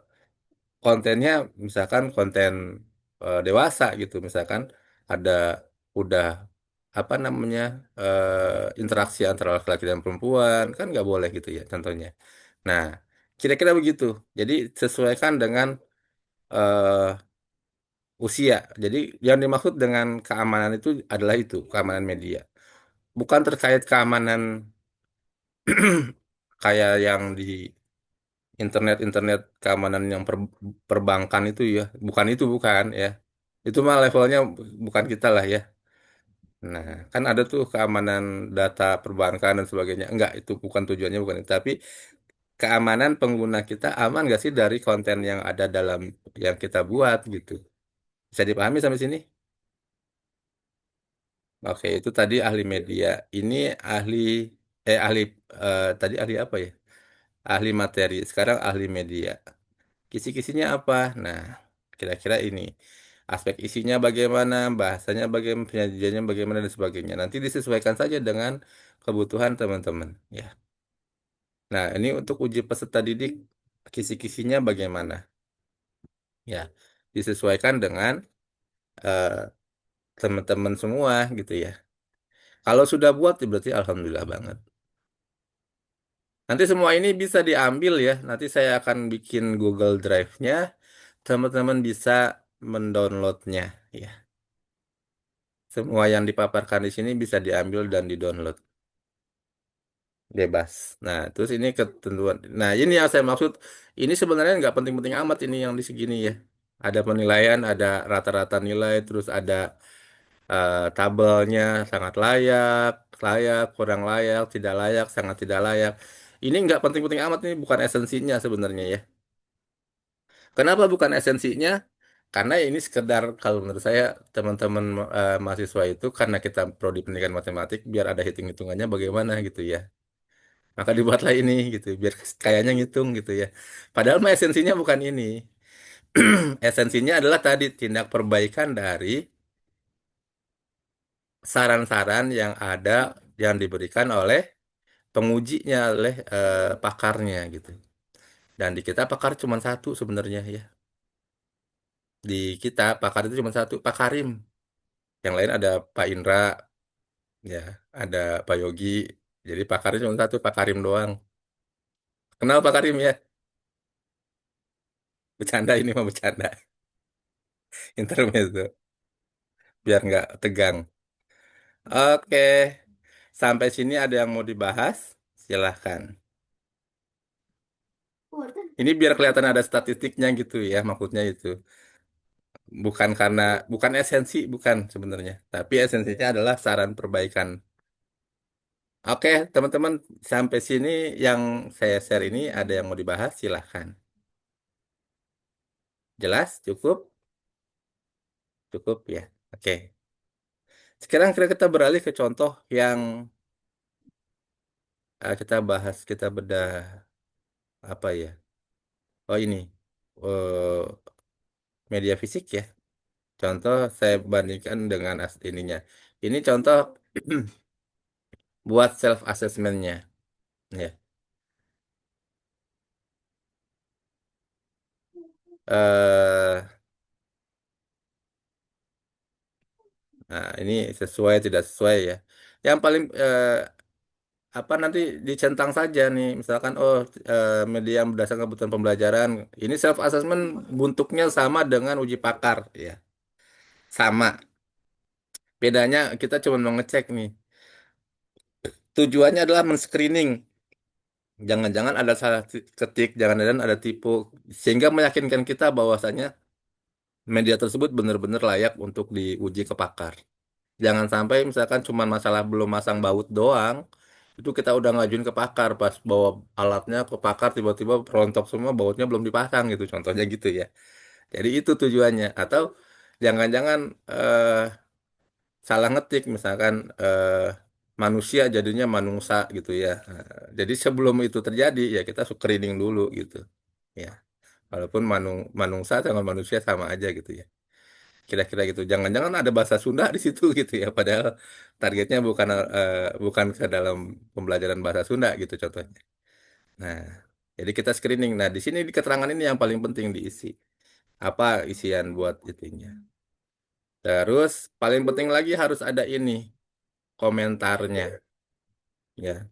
kontennya misalkan konten dewasa gitu, misalkan ada udah apa namanya interaksi antara laki-laki dan perempuan kan nggak boleh gitu ya contohnya. Nah, kira-kira begitu. Jadi sesuaikan dengan eh, usia. Jadi yang dimaksud dengan keamanan itu adalah itu, keamanan media. Bukan terkait keamanan kayak yang di internet keamanan yang perbankan itu ya. Bukan itu bukan ya. Itu mah levelnya bukan kita lah ya. Nah, kan ada tuh keamanan data perbankan dan sebagainya. Enggak, itu bukan tujuannya bukan itu. Tapi keamanan pengguna kita aman nggak sih dari konten yang ada dalam yang kita buat gitu. Bisa dipahami sampai sini? Oke, itu tadi ahli media. Ini ahli ahli tadi ahli apa ya? Ahli materi. Sekarang ahli media. Kisi-kisinya apa? Nah, kira-kira ini. Aspek isinya bagaimana, bahasanya bagaimana, penyajiannya bagaimana dan sebagainya. Nanti disesuaikan saja dengan kebutuhan teman-teman, ya. Nah, ini untuk uji peserta didik kisi-kisinya bagaimana? Ya, disesuaikan dengan eh, teman-teman semua gitu ya. Kalau sudah buat ya berarti alhamdulillah banget. Nanti semua ini bisa diambil ya. Nanti saya akan bikin Google Drive-nya. Teman-teman bisa mendownloadnya ya. Semua yang dipaparkan di sini bisa diambil dan didownload bebas. Nah, terus ini ketentuan. Nah, ini yang saya maksud. Ini sebenarnya nggak penting-penting amat ini yang di segini ya. Ada penilaian, ada rata-rata nilai, terus ada tabelnya sangat layak, layak, kurang layak, tidak layak, sangat tidak layak. Ini nggak penting-penting amat, ini bukan esensinya sebenarnya ya. Kenapa bukan esensinya? Karena ini sekedar kalau menurut saya teman-teman mahasiswa itu karena kita prodi pendidikan matematik biar ada hitung-hitungannya bagaimana gitu ya. Maka dibuatlah ini gitu biar kayaknya ngitung gitu ya. Padahal mah esensinya bukan ini. Esensinya adalah tadi tindak perbaikan dari saran-saran yang ada yang diberikan oleh pengujinya oleh pakarnya gitu. Dan di kita pakar cuma satu sebenarnya ya. Di kita pakar itu cuma satu, Pak Karim. Yang lain ada Pak Indra, ya, ada Pak Yogi. Jadi pakarnya cuma satu, Pak Karim doang. Kenal Pak Karim ya? Bercanda ini mah bercanda. Intermezzo, biar nggak tegang. Oke, sampai sini ada yang mau dibahas? Silahkan. Ini biar kelihatan ada statistiknya gitu ya, maksudnya itu. Bukan esensi, bukan sebenarnya. Tapi esensinya adalah saran perbaikan. Oke, teman-teman, sampai sini yang saya share ini ada yang mau dibahas, silahkan. Jelas? Cukup? Cukup ya. Oke. Sekarang kita beralih ke contoh yang kita bahas, kita bedah apa ya? Oh ini, eh, media fisik ya. Contoh saya bandingkan dengan ininya. Ini contoh buat self assessmentnya. Ya. Eh, nah ini sesuai tidak sesuai ya. Yang paling apa nanti dicentang saja nih, misalkan oh media yang berdasarkan kebutuhan pembelajaran. Ini self assessment bentuknya sama dengan uji pakar ya. Sama. Bedanya kita cuma mau ngecek nih. Tujuannya adalah men-screening. Jangan-jangan ada salah ketik, jangan-jangan ada tipu, sehingga meyakinkan kita bahwasanya media tersebut benar-benar layak untuk diuji ke pakar. Jangan sampai misalkan cuma masalah belum masang baut doang, itu kita udah ngajuin ke pakar, pas bawa alatnya ke pakar tiba-tiba rontok semua, bautnya belum dipasang gitu, contohnya gitu ya. Jadi itu tujuannya. Atau jangan-jangan salah ngetik misalkan manusia jadinya manungsa gitu ya. Jadi sebelum itu terjadi ya kita screening dulu gitu. Ya. Walaupun manungsa sama manusia sama aja gitu ya. Kira-kira gitu. Jangan-jangan ada bahasa Sunda di situ gitu ya. Padahal targetnya bukan ke dalam pembelajaran bahasa Sunda gitu contohnya. Nah, jadi kita screening. Nah, di sini di keterangan ini yang paling penting diisi. Apa isian buat itunya. Terus paling penting lagi harus ada ini komentarnya. Ya,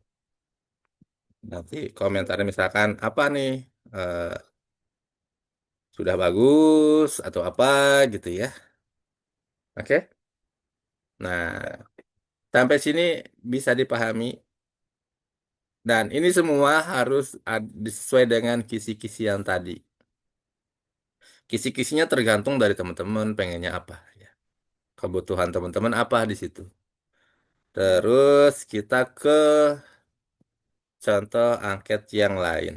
nanti komentarnya misalkan apa nih eh, sudah bagus atau apa gitu ya. Oke. Nah, sampai sini bisa dipahami. Dan ini semua harus sesuai dengan kisi-kisi yang tadi. Kisi-kisinya tergantung dari teman-teman pengennya apa ya. Kebutuhan teman-teman apa di situ. Terus kita ke contoh angket yang lain.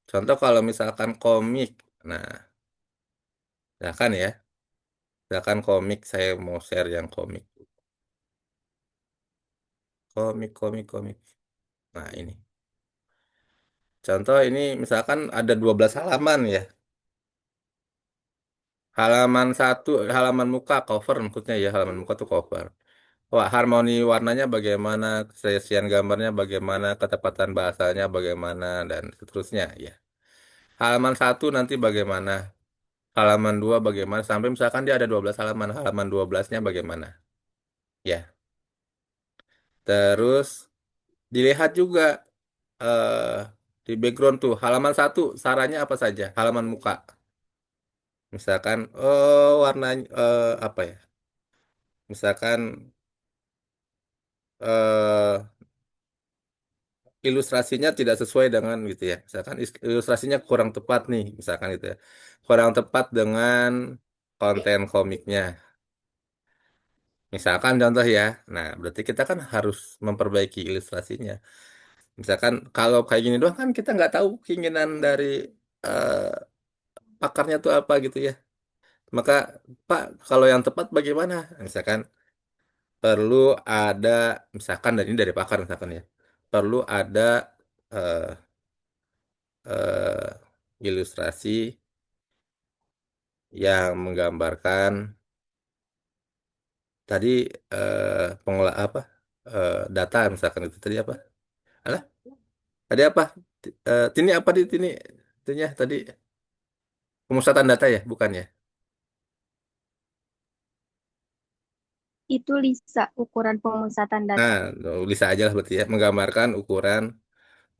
Contoh kalau misalkan komik. Nah, silakan ya. Silakan komik, saya mau share yang komik. Komik, komik, komik. Nah, ini. Contoh ini misalkan ada 12 halaman ya. Halaman satu, halaman muka cover maksudnya ya, halaman muka tuh cover. Wah, harmoni warnanya bagaimana, keserasian gambarnya bagaimana, ketepatan bahasanya bagaimana, dan seterusnya ya. Halaman satu nanti bagaimana, halaman dua bagaimana, sampai misalkan dia ada 12 halaman, halaman 12-nya bagaimana. Ya, terus dilihat juga eh, di background tuh, halaman satu, sarannya apa saja, halaman muka. Misalkan, oh warnanya, apa ya, misalkan eh ilustrasinya tidak sesuai dengan gitu ya. Misalkan ilustrasinya kurang tepat nih, misalkan gitu ya. Kurang tepat dengan konten komiknya. Misalkan contoh ya. Nah, berarti kita kan harus memperbaiki ilustrasinya. Misalkan kalau kayak gini doang kan kita nggak tahu keinginan dari eh, pakarnya tuh apa gitu ya. Maka Pak, kalau yang tepat bagaimana? Misalkan perlu ada, misalkan dan ini dari pakar misalkan ya. Perlu ada eh, ilustrasi yang menggambarkan tadi pengolah apa data misalkan itu tadi apa? Alah, tadi apa? Tini apa di tini? Itunya tadi pemusatan data ya, bukan ya? Itu Lisa, ukuran pemusatan Nah, data. bisa aja lah berarti ya, menggambarkan ukuran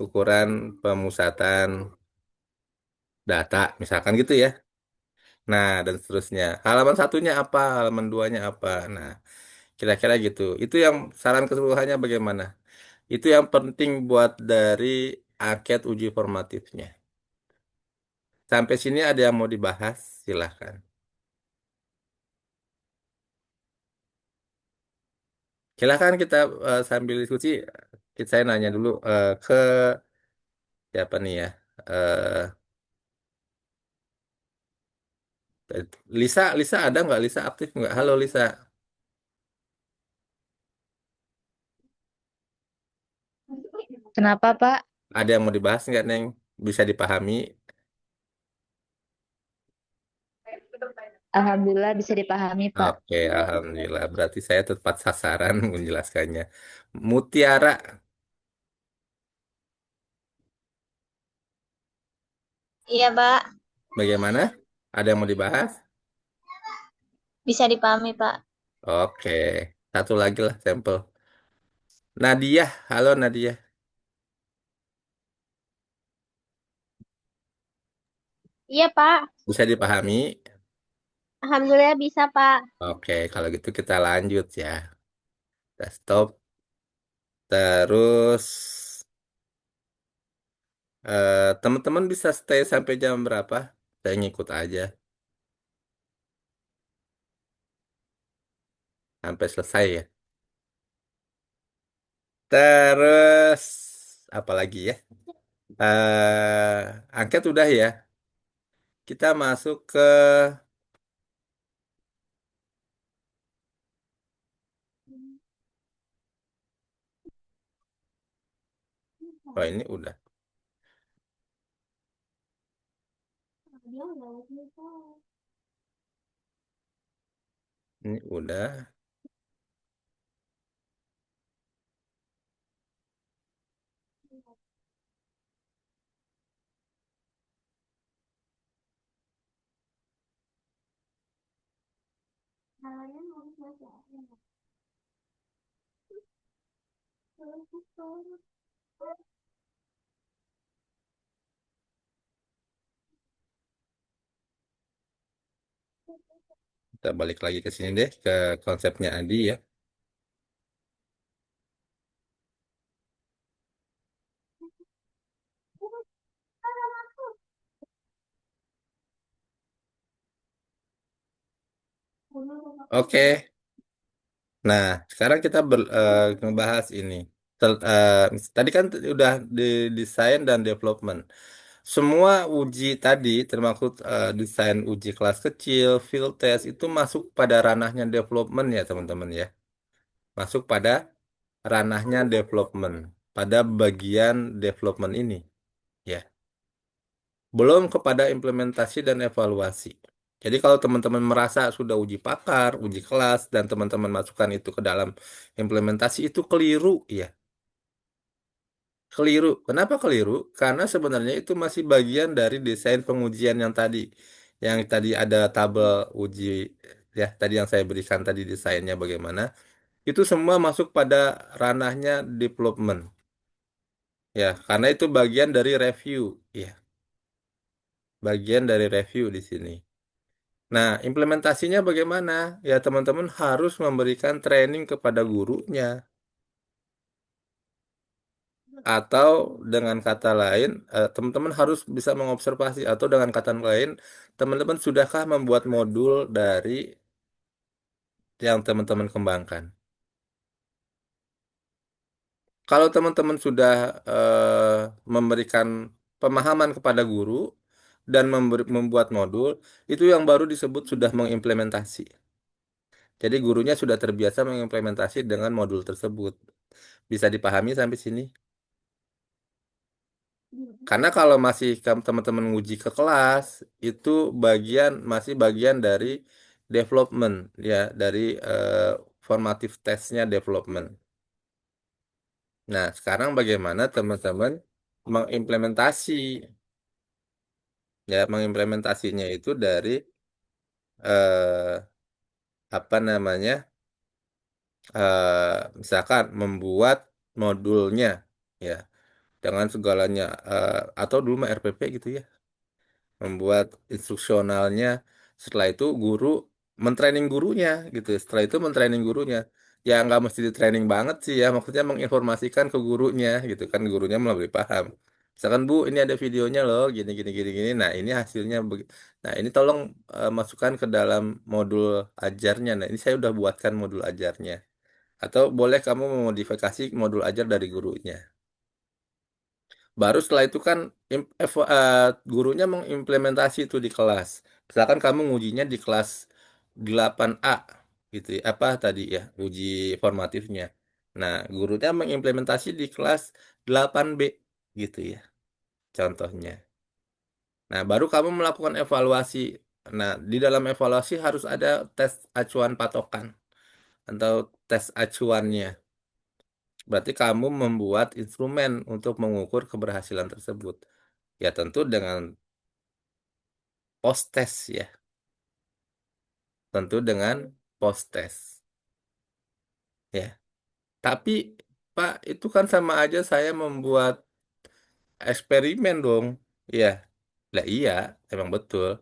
ukuran pemusatan data, misalkan gitu ya. Nah, dan seterusnya. Halaman satunya apa? Halaman duanya apa? Nah, kira-kira gitu. Itu yang saran keseluruhannya bagaimana? Itu yang penting buat dari angket uji formatifnya. Sampai sini ada yang mau dibahas? Silahkan. Silahkan kita sambil diskusi. Saya nanya dulu ke siapa nih ya? Eh, Lisa, Lisa ada nggak? Lisa aktif nggak? Halo Lisa, Kenapa, Pak? ada yang mau dibahas nggak, Neng? Bisa dipahami? Alhamdulillah bisa dipahami, Pak. Oke, alhamdulillah. Berarti saya tepat sasaran menjelaskannya. Mutiara, Iya, Pak. bagaimana? Ada yang mau dibahas? Bisa dipahami, Pak. Oke, satu lagi lah sampel. Nadia, halo Nadia. Iya, Pak. Bisa dipahami? Alhamdulillah bisa, Pak. Oke, kalau gitu kita lanjut ya. Kita stop. Terus, teman-teman bisa stay sampai jam berapa? Saya ngikut aja sampai selesai ya. Terus, apa lagi ya? Angket udah ya. Kita masuk ke, oh ini udah. Ini udah. Kita balik lagi ke sini deh, ke konsepnya Adi ya. Oke. Nah, sekarang kita ngebahas ini. Tadi kan udah di desain dan development. Semua uji tadi, termasuk desain uji kelas kecil, field test, itu masuk pada ranahnya development ya teman-teman ya. Masuk pada ranahnya development, pada bagian development ini ya. Belum kepada implementasi dan evaluasi. Jadi kalau teman-teman merasa sudah uji pakar, uji kelas, dan teman-teman masukkan itu ke dalam implementasi, itu keliru ya. Keliru. Kenapa keliru? Karena sebenarnya itu masih bagian dari desain pengujian yang tadi. Yang tadi ada tabel uji, ya tadi yang saya berikan tadi desainnya bagaimana. Itu semua masuk pada ranahnya development. Ya, karena itu bagian dari review. Ya, bagian dari review di sini. Nah, implementasinya bagaimana? Ya, teman-teman harus memberikan training kepada gurunya. Atau dengan kata lain, teman-teman harus bisa mengobservasi. Atau dengan kata lain, teman-teman sudahkah membuat modul dari yang teman-teman kembangkan? Kalau teman-teman sudah memberikan pemahaman kepada guru dan membuat modul, itu yang baru disebut sudah mengimplementasi. Jadi gurunya sudah terbiasa mengimplementasi dengan modul tersebut. Bisa dipahami sampai sini? Karena kalau masih teman-teman nguji ke kelas, itu masih bagian dari development ya, dari formative testnya development. Nah, sekarang bagaimana teman-teman mengimplementasi ya, mengimplementasinya itu dari eh, apa namanya? Misalkan membuat modulnya ya dengan segalanya, atau dulu mah RPP gitu ya, membuat instruksionalnya. Setelah itu guru mentraining gurunya gitu. Setelah itu mentraining gurunya. Ya nggak mesti di training banget sih ya, maksudnya menginformasikan ke gurunya gitu kan, gurunya lebih paham. Misalkan Bu, ini ada videonya loh, gini gini gini gini. Nah ini hasilnya. Nah ini tolong masukkan ke dalam modul ajarnya. Nah ini saya udah buatkan modul ajarnya. Atau boleh kamu memodifikasi modul ajar dari gurunya. Baru setelah itu kan gurunya mengimplementasi itu di kelas. Misalkan kamu ngujinya di kelas 8A gitu ya. Apa tadi ya, uji formatifnya. Nah, gurunya mengimplementasi di kelas 8B gitu ya. Contohnya. Nah, baru kamu melakukan evaluasi. Nah, di dalam evaluasi harus ada tes acuan patokan atau tes acuannya. Berarti kamu membuat instrumen untuk mengukur keberhasilan tersebut. Ya tentu dengan post test ya. Tentu dengan post test. Ya. Tapi Pak, itu kan sama aja saya membuat eksperimen dong. Ya. Lah iya, emang betul.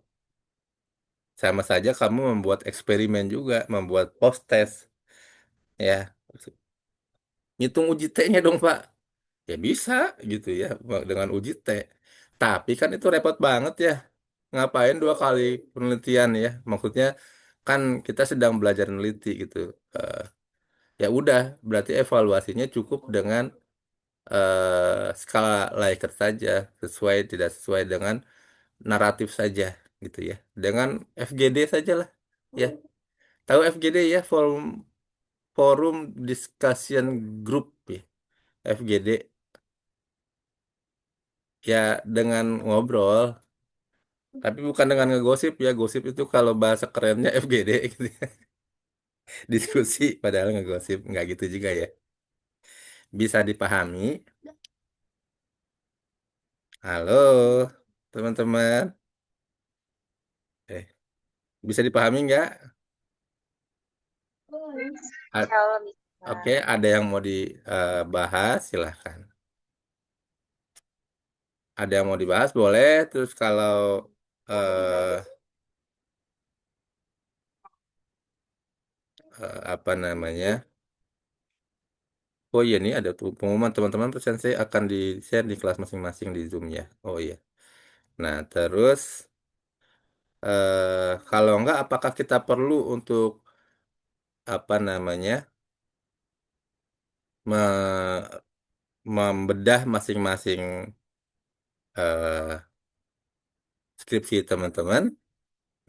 Sama saja kamu membuat eksperimen juga, membuat post test. Ya. Ngitung uji T-nya dong, Pak. Ya bisa gitu ya, dengan uji T. Tapi kan itu repot banget ya. Ngapain dua kali penelitian ya? Maksudnya kan kita sedang belajar meneliti gitu. Eh, Ya udah, berarti evaluasinya cukup dengan skala Likert saja, sesuai tidak sesuai dengan naratif saja gitu ya. Dengan FGD saja lah ya. Tahu FGD ya, forum forum discussion group ya. FGD ya, dengan ngobrol Tapi bukan dengan ngegosip ya. Gosip itu kalau bahasa kerennya FGD gitu ya. Diskusi padahal ngegosip. Nggak gitu juga ya. Bisa dipahami. Halo, teman-teman. Eh, bisa dipahami nggak? A- Insya Allah bisa. Oke, ada yang mau dibahas, silahkan. Ada yang mau dibahas, boleh. Terus kalau eh, apa namanya? Oh iya, nih ada tuh pengumuman teman-teman presensi akan di-share di kelas masing-masing di Zoom ya. Oh iya. Nah, terus kalau enggak, apakah kita perlu untuk apa namanya me- membedah masing-masing eh, skripsi teman-teman?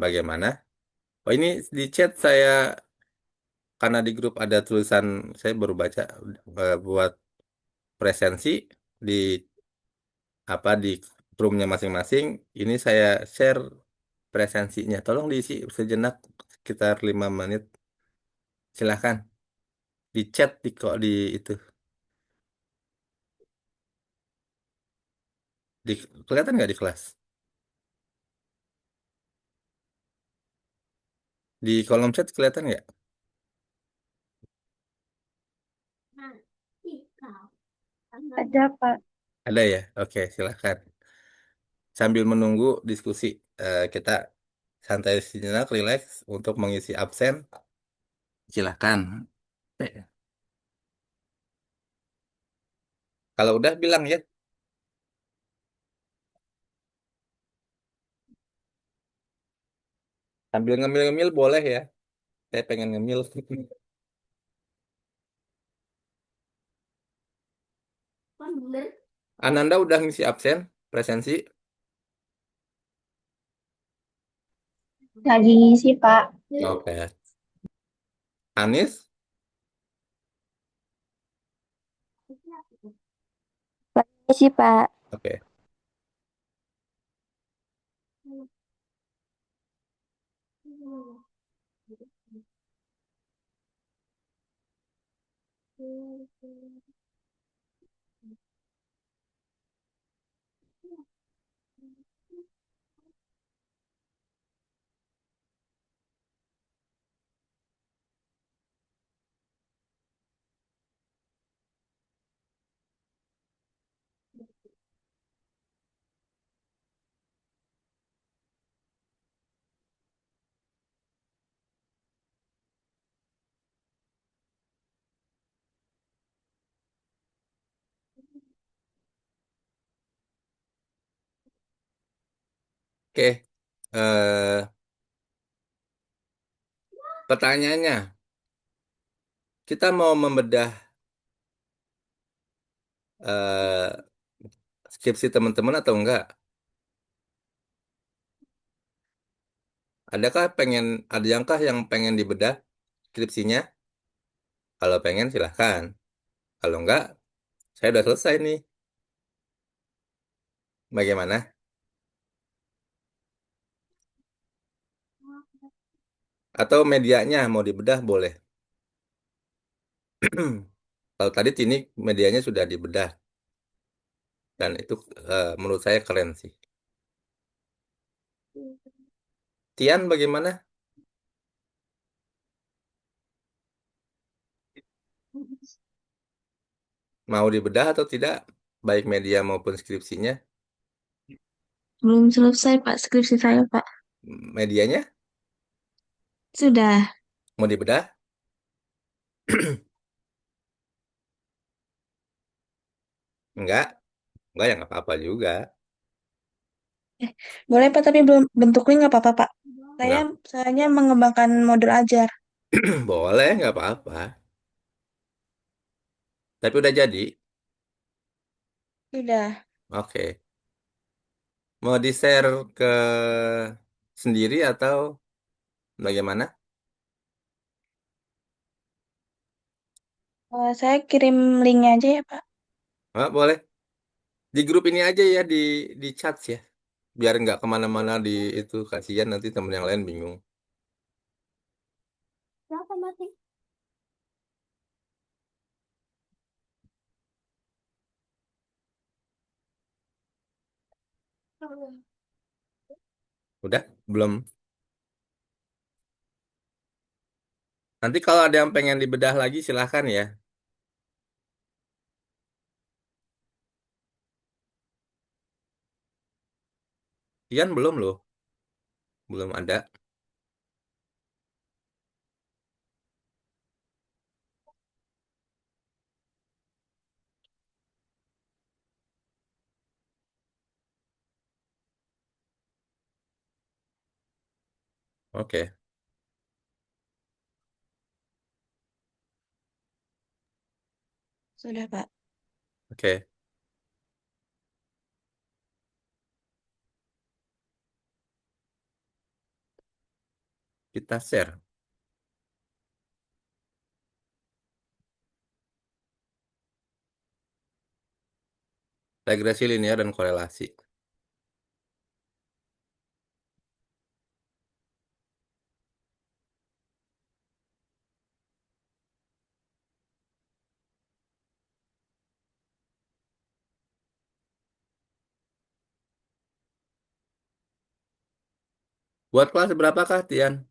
Bagaimana? Oh ini di chat saya karena di grup ada tulisan saya baru baca buat presensi di di roomnya masing-masing. Ini saya share presensinya. Tolong diisi sejenak sekitar 5 menit. Silahkan di chat di kok di itu di kelihatan nggak di kelas? Di kolom chat kelihatan nggak? Ada, Pak. Ada ya? Oke, silahkan. Sambil menunggu diskusi, kita santai sejenak, relax untuk mengisi absen. Silahkan. Kalau udah bilang ya, sambil ngemil-ngemil boleh ya. Saya pengen ngemil. Ananda udah ngisi absen, presensi. Lagi ngisi, Pak. Oke. Anis, Ngisi, Pak. oke. Oke. Pertanyaannya, kita mau membedah eh, skripsi teman-teman atau enggak? Ada yang kah yang pengen dibedah skripsinya? Kalau pengen silahkan. Kalau enggak, saya udah selesai nih. Bagaimana? Atau medianya mau dibedah boleh. Kalau tadi ini medianya sudah dibedah dan itu menurut saya keren sih. Tian bagaimana? Mau dibedah atau tidak? Baik media maupun skripsinya. Belum selesai, Pak, skripsi saya, Pak. Medianya Sudah. mau dibedah? Enggak, enggak ya nggak apa-apa juga. Eh, boleh, Pak, tapi belum bentuk link nggak apa-apa, Pak. Saya Enggak, soalnya mengembangkan modul ajar. boleh nggak apa-apa. Tapi udah jadi. Sudah. Oke. Mau di-share ke sendiri atau bagaimana? Saya kirim linknya aja ya, Pak. Oh, boleh. Di grup ini aja ya di chat ya. biar nggak kemana-mana di itu, kasihan nanti temen yang lain bingung. Kenapa mati? Udah? Belum? Nanti kalau ada yang pengen dibedah lagi silahkan ya. Ian belum loh. Belum ada. Oke. Sudah, Pak. Oke. Kita share. Regresi linear dan korelasi. Buat kelas berapakah, Tian?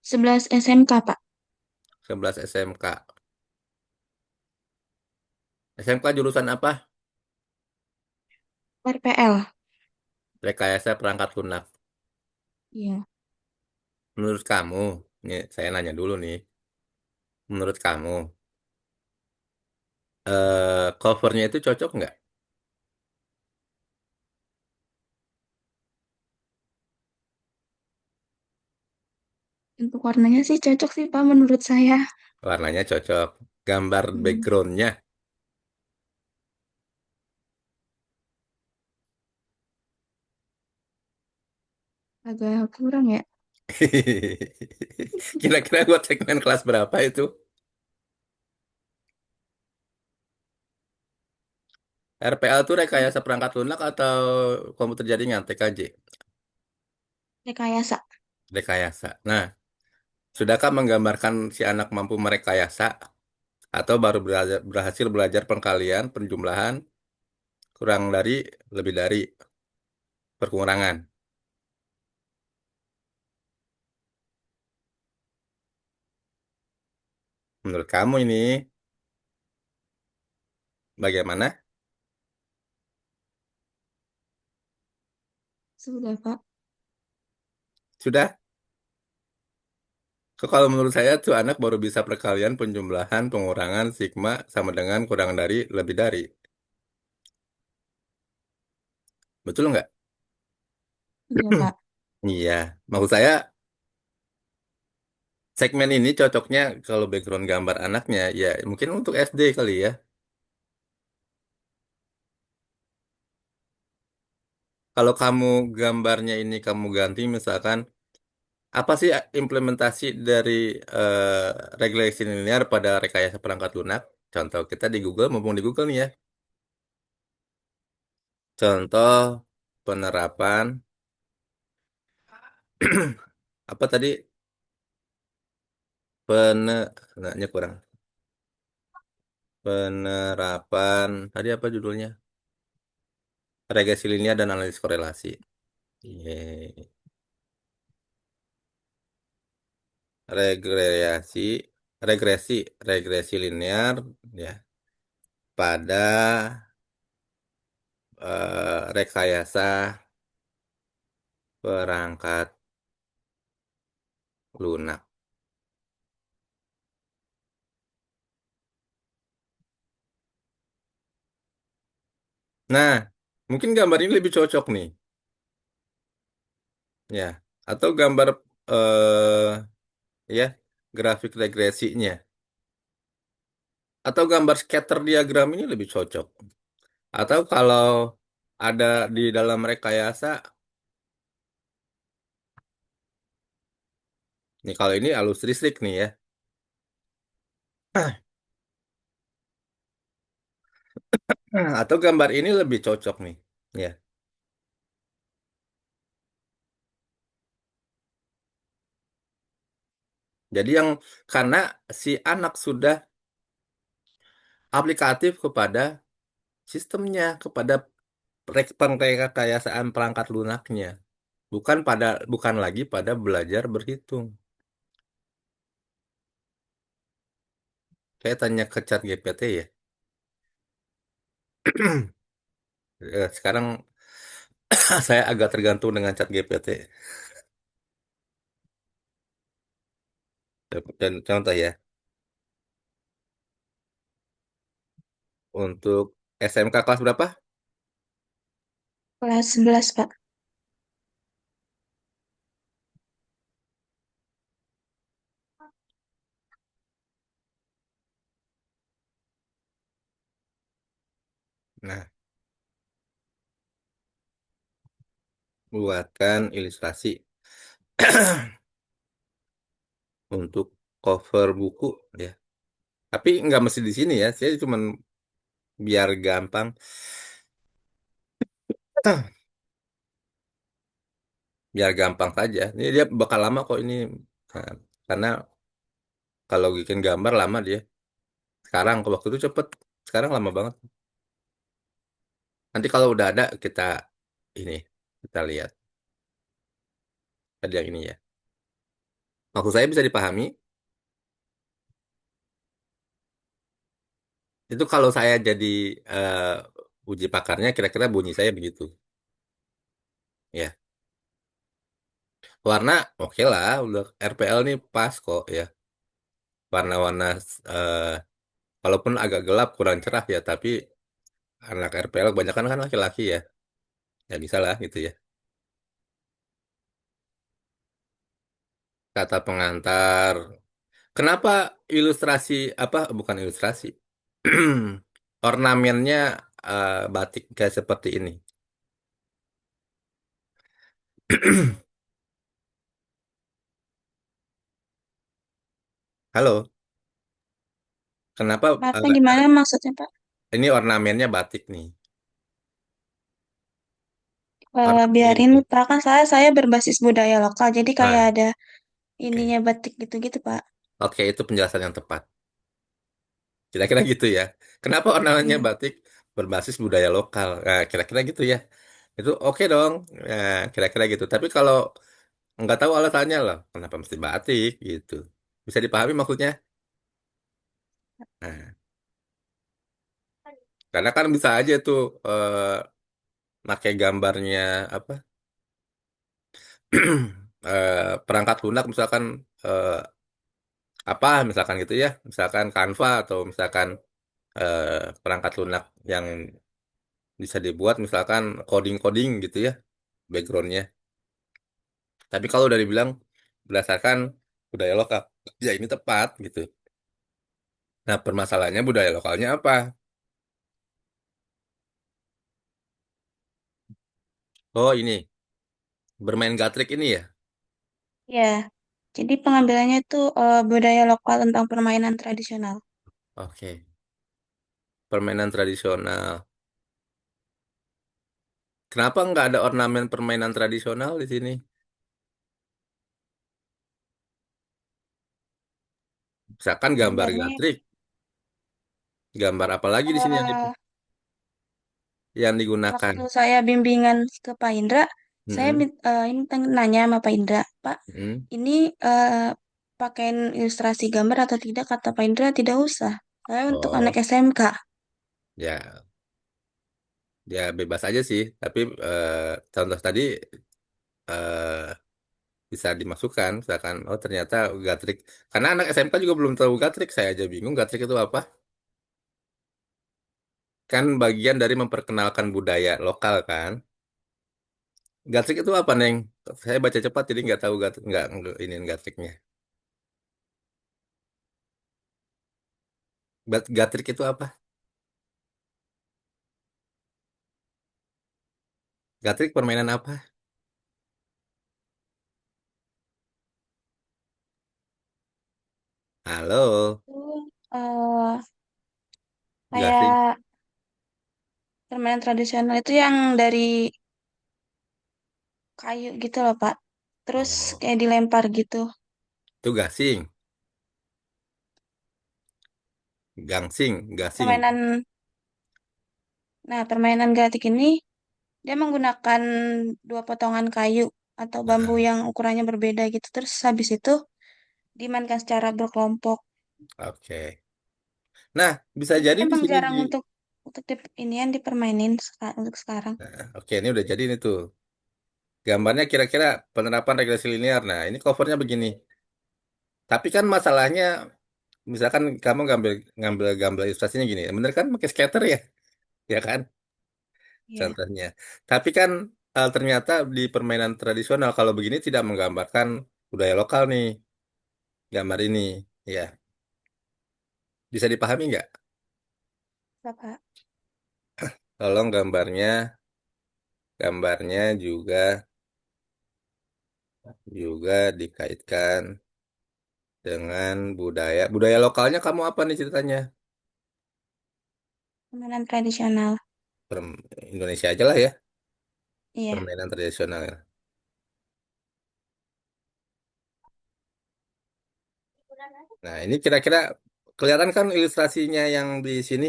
11 SMK, Pak. 11 SMK. SMK jurusan apa? RPL. Rekayasa perangkat lunak. Iya. Menurut kamu, nih saya nanya dulu nih. Menurut kamu, covernya itu cocok nggak? Untuk warnanya sih cocok sih, Pak, menurut saya. Warnanya cocok. Gambar Hmm, backgroundnya. agak kurang ya. Kira-kira buat segmen kelas berapa itu? RPL itu rekayasa perangkat lunak atau komputer jaringan, TKJ? Rekayasa. Rekayasa. Nah, sudahkah menggambarkan si anak mampu merekayasa atau baru berhasil belajar pengkalian, penjumlahan, kurang dari, lebih dari, perkurangan? Menurut kamu ini bagaimana? Sudah, Pak. Sudah? Kalau menurut saya tuh anak baru bisa perkalian, penjumlahan, pengurangan, sigma sama dengan kurang dari, lebih dari. Betul nggak? Iya, Pak. Iya. Maksud saya segmen ini cocoknya kalau background gambar anaknya ya mungkin untuk SD kali ya. Kalau kamu gambarnya ini kamu ganti misalkan apa sih implementasi dari regulasi linear pada rekayasa perangkat lunak? Contoh kita di Google, mumpung di Google nih ya. Contoh penerapan apa tadi penanya kurang. Penerapan tadi apa judulnya? Regresi linear dan analisis korelasi. Yeay. Regresi, regresi, regresi linear ya pada rekayasa perangkat lunak. Nah, mungkin gambar ini lebih cocok nih, ya. Atau gambar ya grafik regresinya. Atau gambar scatter diagram ini lebih cocok. Atau kalau ada di dalam rekayasa, nih kalau ini alus listrik nih ya. Atau gambar ini lebih cocok nih. Ya. Jadi yang karena si anak sudah aplikatif kepada sistemnya, kepada pengrekayasaan perangkat lunaknya, bukan lagi pada belajar berhitung. Saya tanya ke chat GPT ya. Sekarang saya agak tergantung dengan chat GPT. Dan contoh ya, untuk SMK kelas berapa? Kelas 11, Pak. Nah, buatkan ilustrasi untuk cover buku ya. Tapi nggak mesti di sini ya. Saya cuma biar gampang. Biar gampang saja. Ini dia bakal lama kok ini. Nah, karena kalau bikin gambar lama dia. Sekarang ke waktu itu cepet. Sekarang lama banget. Nanti kalau udah ada ini kita lihat. Ada yang ini ya. Maksud saya bisa dipahami. Itu kalau saya jadi uji pakarnya kira-kira bunyi saya begitu. Ya. Warna oke lah, udah RPL nih pas kok ya. Warna-warna eh, walaupun agak gelap kurang cerah ya, tapi anak RPL kebanyakan kan laki-laki ya. Ya bisa lah gitu ya. Kata pengantar. Kenapa ilustrasi apa bukan ilustrasi? Ornamennya batik kayak seperti ini. Halo, kenapa Maafnya gimana maksudnya, Pak? ini ornamennya batik nih? Ornamen Biarin, ini. Pak, kan saya berbasis budaya lokal, jadi kayak Nah, ada oke. ininya batik gitu-gitu, Pak. Oke, itu penjelasan yang tepat. Kira-kira gitu ya. Kenapa ornamennya Iya. batik berbasis budaya lokal? Nah, kira-kira gitu ya. Itu oke dong. Nah, kira-kira gitu. Tapi kalau nggak tahu alasannya loh, kenapa mesti batik gitu. Bisa dipahami maksudnya? Nah, karena kan bisa aja tuh pakai gambarnya apa? Perangkat lunak misalkan eh, apa misalkan gitu ya. Misalkan Canva atau misalkan perangkat lunak yang bisa dibuat misalkan coding-coding gitu ya backgroundnya. Tapi kalau udah dibilang berdasarkan budaya lokal, ya ini tepat gitu. Nah, permasalahannya budaya lokalnya apa? Oh, ini bermain gatrik ini ya. Ya, jadi pengambilannya itu budaya lokal tentang permainan tradisional. Oke, permainan tradisional. Kenapa nggak ada ornamen permainan tradisional di sini? Misalkan gambar Sebenarnya gatrik, gambar apa lagi di sini eh, yang digunakan? waktu saya bimbingan ke Pak Indra, saya Mm-mm. ini nanya sama Pak Indra, Pak, Mm-mm. ini pakaiin ilustrasi gambar atau tidak? Kata Pak Indra, tidak usah. Saya untuk anak Oh, SMK. ya, ya bebas aja sih. Tapi contoh tadi eh, bisa dimasukkan, misalkan, oh ternyata gatrik. Karena anak SMK juga belum tahu gatrik, saya aja bingung gatrik itu apa. Kan bagian dari memperkenalkan budaya lokal kan. Gatrik itu apa, Neng? Saya baca cepat jadi nggak tahu nggak ini gatriknya. Gatrik itu apa? Gatrik permainan apa? Halo, Itu eh, Gatrik. kayak permainan tradisional itu yang dari kayu gitu loh, Pak. Terus Oh, kayak dilempar gitu. itu gasing, gangsing, gasing. Permainan, nah permainan gatik ini dia menggunakan dua potongan kayu atau bambu Nah, yang ukurannya berbeda gitu. Terus habis itu dimainkan secara berkelompok. oke. Nah, bisa Ini jadi di emang sini jarang di. untuk ini yang dipermainin untuk sekarang. Nah, oke, ini udah jadi nih tuh. Gambarnya kira-kira penerapan regulasi linear. Nah, ini covernya begini. Tapi kan masalahnya, misalkan kamu ngambil ngambil gambar ilustrasinya gini, bener kan pakai scatter ya, ya kan? Iya, Contohnya. Tapi kan ternyata di permainan tradisional kalau begini tidak menggambarkan budaya lokal nih, gambar ini. Ya, bisa dipahami nggak? Bapak. Tolong gambarnya juga juga dikaitkan dengan budaya. Budaya lokalnya kamu apa nih ceritanya? Permainan tradisional. Indonesia aja lah ya, Iya, permainan tradisional. Nah, ini kira-kira kelihatan kan ilustrasinya yang di sini?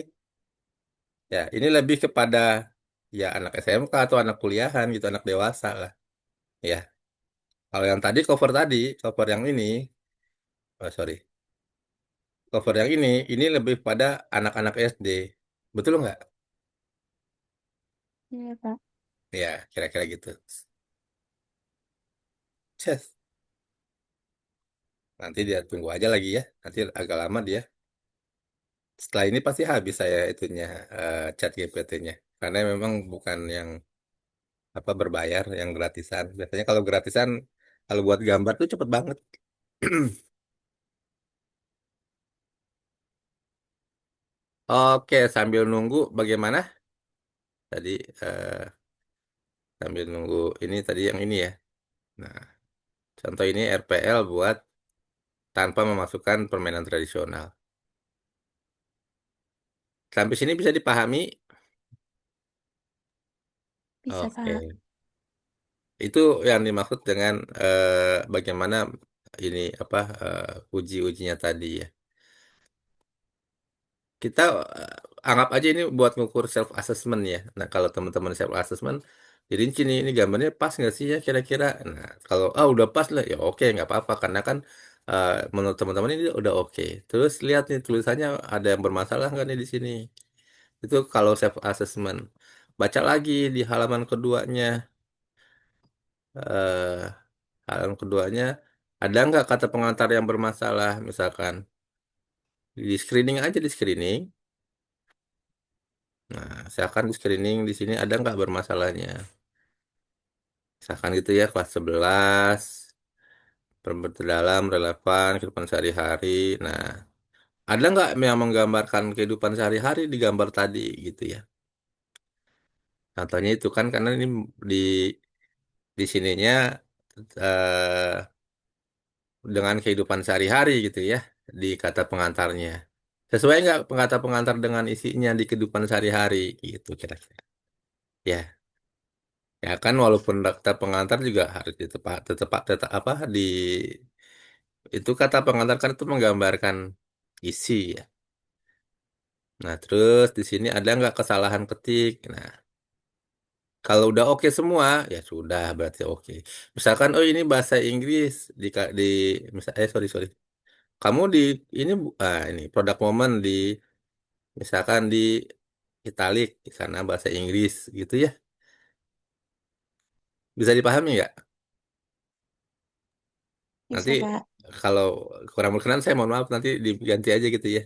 Ya, ini lebih kepada ya anak SMK atau anak kuliahan gitu, anak dewasa lah. Ya, kalau yang tadi cover yang ini, oh sorry, cover yang ini lebih pada anak-anak SD. Betul nggak? iya, Pak. Ya, kira-kira gitu. Ces. Nanti dia tunggu aja lagi ya. Nanti agak lama dia. Setelah ini pasti habis saya itunya chat GPT-nya. Karena memang bukan yang apa berbayar, yang gratisan. Biasanya kalau gratisan, kalau buat gambar tuh cepet banget. Oke, sambil nunggu bagaimana? Tadi sambil nunggu ini tadi yang ini ya. Nah, contoh ini RPL buat tanpa memasukkan permainan tradisional. Sampai sini bisa dipahami? Bisa, Pak. Oke. Itu yang dimaksud dengan bagaimana ini apa uji-ujinya tadi ya. Kita anggap aja ini buat ngukur self assessment ya. Nah, kalau teman-teman self assessment, jadi ini gambarnya pas nggak sih ya kira-kira. Nah, kalau udah pas lah ya oke nggak apa-apa karena kan menurut teman-teman ini udah oke. Terus lihat nih tulisannya ada yang bermasalah nggak nih di sini. Itu kalau self assessment. Baca lagi di halaman keduanya. eh halaman keduanya ada nggak kata pengantar yang bermasalah misalkan di screening aja di screening. Nah, misalkan di screening di sini ada nggak bermasalahnya? Misalkan gitu ya, kelas 11, dalam relevan kehidupan sehari-hari. Nah, ada nggak yang menggambarkan kehidupan sehari-hari di gambar tadi gitu ya? Contohnya itu kan karena ini di sininya eh, dengan kehidupan sehari-hari gitu ya, di kata pengantarnya. Sesuai nggak kata pengantar dengan isinya di kehidupan sehari-hari gitu kira-kira? Ya. Ya kan walaupun daftar pengantar juga harus tetap apa di itu kata pengantar kan itu menggambarkan isi ya. Nah, terus di sini ada nggak kesalahan ketik? Nah, kalau udah oke semua ya sudah berarti oke. Misalkan oh ini bahasa Inggris di misal sorry sorry. Kamu di ini produk momen di misalkan di italik di sana bahasa Inggris gitu ya. Bisa dipahami nggak? Nanti Bisa, Pak. kalau kurang berkenan saya mohon maaf nanti diganti aja gitu ya,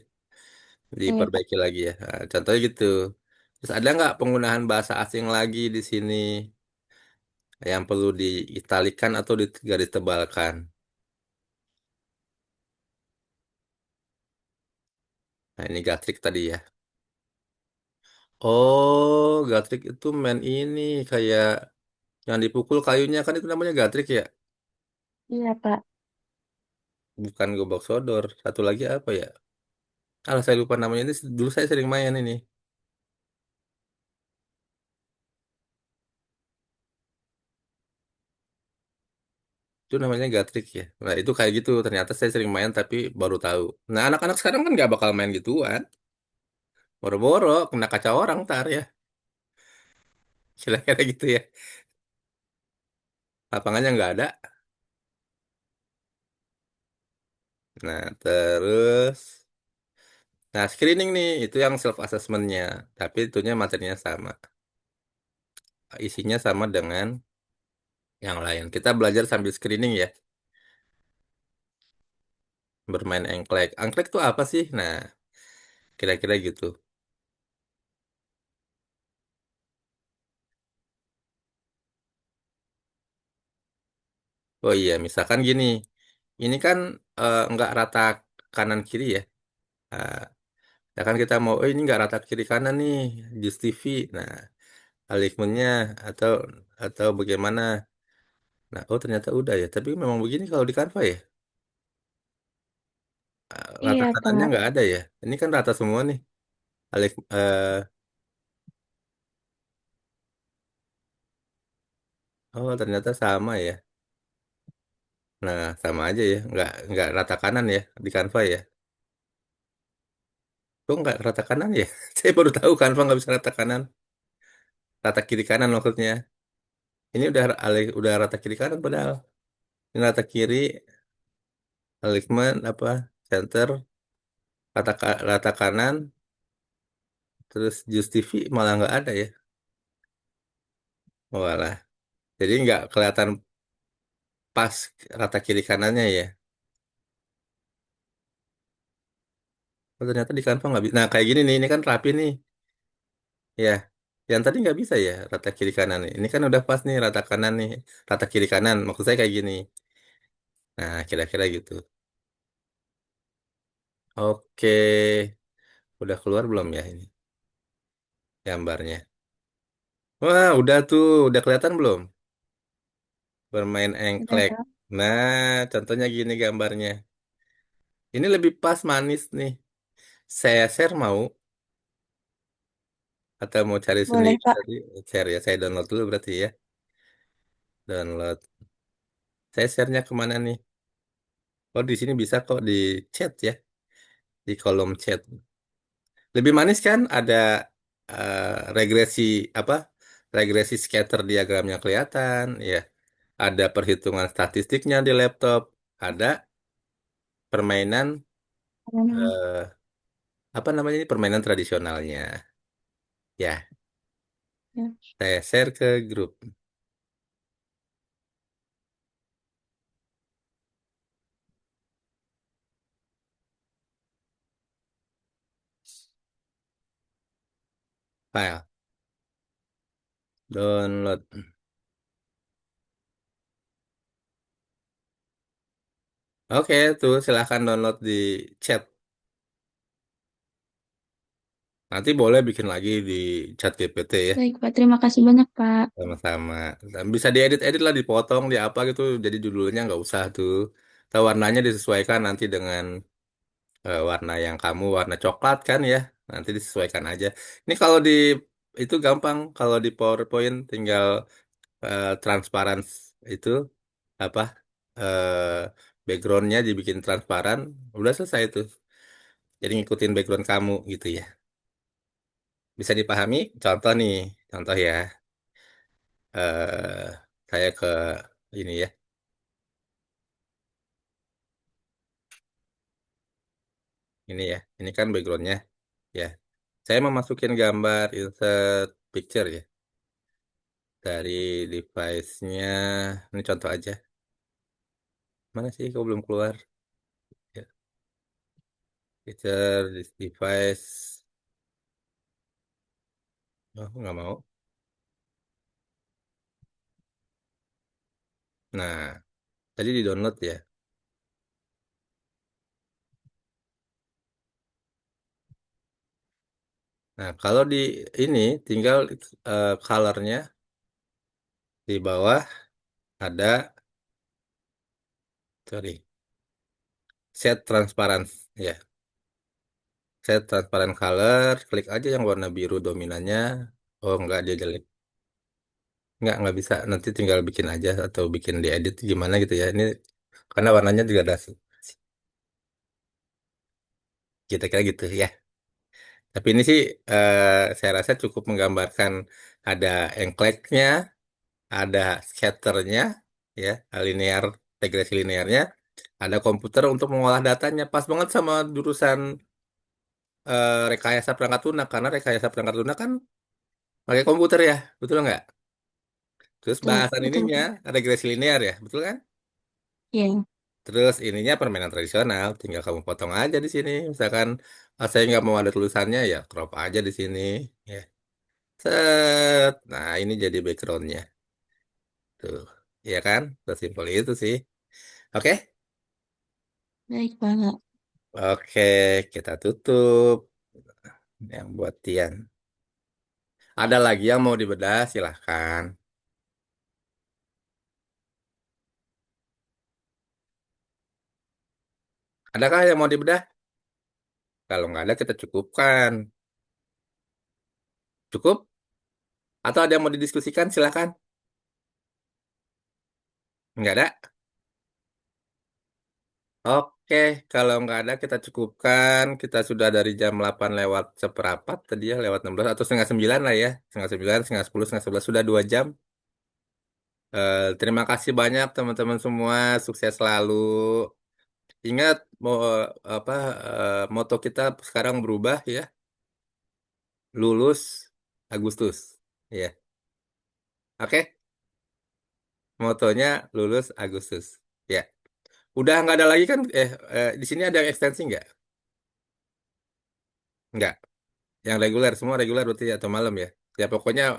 Iya, Pak. diperbaiki lagi ya. Nah, contohnya gitu. Terus ada nggak penggunaan bahasa asing lagi di sini yang perlu diitalikan atau digaris tebalkan? Nah ini gatrik tadi ya. Oh, gatrik itu main ini kayak yang dipukul kayunya kan itu namanya gatrik ya, Iya, Pak. bukan gobak sodor. Satu lagi apa ya? Alah saya lupa namanya ini. Dulu saya sering main ini. Itu namanya Gatrix ya. Nah, itu kayak gitu. Ternyata saya sering main tapi baru tahu. Nah, anak-anak sekarang kan nggak bakal main gituan. Boro-boro kena kaca orang ntar ya. Kira-kira gitu ya. Lapangannya nggak ada. Nah, terus. Nah, screening nih. Itu yang self assessmentnya. Tapi itunya materinya sama. Isinya sama dengan yang lain. Kita belajar sambil screening ya. Bermain engklek. Engklek itu apa sih? Nah, kira-kira gitu. Oh iya, misalkan gini. Ini kan nggak rata kanan kiri ya. Nah, ya kan kita mau, oh ini nggak rata kiri kanan nih, just TV. Nah, alignmentnya atau bagaimana? Nah, oh ternyata udah ya. Tapi memang begini kalau di Canva ya. Rata Iya, kanannya Pak. nggak ada ya. Ini kan rata semua nih. Alik, oh ternyata sama ya. Nah, sama aja ya. Nggak rata kanan ya di Canva ya. Kok nggak rata kanan ya? Saya baru tahu Canva nggak bisa rata kanan. Rata kiri kanan maksudnya. Ini udah rata kiri kanan padahal. Ini rata kiri, alignment apa? Center, rata kanan, terus just TV malah nggak ada ya. Walah. Jadi nggak kelihatan pas rata kiri kanannya ya. Oh, ternyata di Canva nggak bisa. Nah kayak gini nih, ini kan rapi nih. Ya, yang tadi nggak bisa ya rata kiri kanan nih. Ini kan udah pas nih rata kanan nih, rata kiri kanan. Maksud saya kayak gini. Nah kira-kira gitu. Oke, udah keluar belum ya ini gambarnya? Wah, udah tuh, udah kelihatan belum? Bermain Udah, engklek. Pak. Nah, contohnya gini gambarnya. Ini lebih pas manis nih. Saya share mau atau mau cari Boleh, sendiri Pak. tadi? Share ya, saya download dulu berarti ya. Download. Saya share-nya kemana nih? Oh, di sini bisa kok di chat ya, di kolom chat. Lebih manis kan? Ada regresi apa? Regresi scatter diagramnya kelihatan, ya. Ada perhitungan statistiknya di laptop. Ada permainan Hmm, eh, apa namanya ini permainan tradisionalnya. Ya, ya. saya share ke grup file, download. Oke, tuh silahkan download di chat. Nanti boleh bikin lagi di chat GPT ya. Baik, Pak. Terima kasih banyak, Pak. Sama-sama. Dan bisa diedit-edit lah, dipotong, di apa gitu. Jadi judulnya nggak usah tuh. Atau warnanya disesuaikan nanti dengan warna yang kamu, warna coklat kan ya. Nanti disesuaikan aja. Ini kalau di itu gampang. Kalau di PowerPoint tinggal transparan itu apa backgroundnya dibikin transparan. Udah selesai tuh. Jadi ngikutin background kamu gitu ya. Bisa dipahami? Contoh nih, contoh ya. eh saya ke ini ya. Ini ya, ini kan backgroundnya ya. Saya mau masukin gambar insert picture ya dari device-nya. Ini contoh aja. Mana sih? Kok belum keluar? Ya, picture this device. Oh, nggak mau. Nah, tadi di download ya. Nah, kalau di ini tinggal colornya di bawah ada, sorry, set transparansi ya. Set transparent color, klik aja yang warna biru dominannya. Oh, enggak, dia jelek. nggak bisa. Nanti tinggal bikin aja atau bikin diedit gimana gitu ya. Ini karena warnanya degradasi. Kita kira gitu ya. Tapi ini sih saya rasa cukup menggambarkan ada engkleknya, ada scatternya, ya, linear, regresi linearnya, ada komputer untuk mengolah datanya. Pas banget sama jurusan rekayasa perangkat lunak, karena rekayasa perangkat lunak kan pakai komputer ya, betul nggak? Terus Betul, bahasan betul, ininya Pak. regresi linear ya, betul kan? Iya, Terus ininya permainan tradisional, tinggal kamu potong aja di sini. Misalkan saya nggak mau ada tulisannya, ya crop aja di sini. Ya. Set. Nah, ini jadi backgroundnya. Tuh, ya kan? Sesimpel itu sih. Oke? baik banget. Oke, kita tutup. Yang buat Tian. Ada lagi yang mau dibedah, silahkan. Adakah yang mau dibedah? Kalau nggak ada, kita cukupkan. Cukup? Atau ada yang mau didiskusikan, silahkan. Nggak ada? Oke, kalau nggak ada kita cukupkan. Kita sudah dari jam 8 lewat seperempat tadi ya, lewat 16 atau setengah 9 lah ya. Setengah 9, setengah 10, setengah 11, sudah 2 jam. Terima kasih banyak teman-teman semua, sukses selalu. Ingat, mau apa moto kita sekarang berubah ya, lulus Agustus. Ya, oke, motonya lulus Agustus. Ya, udah nggak ada lagi kan? Di sini ada yang ekstensi nggak? Nggak. Yang reguler, semua reguler berarti atau malam ya. Ya pokoknya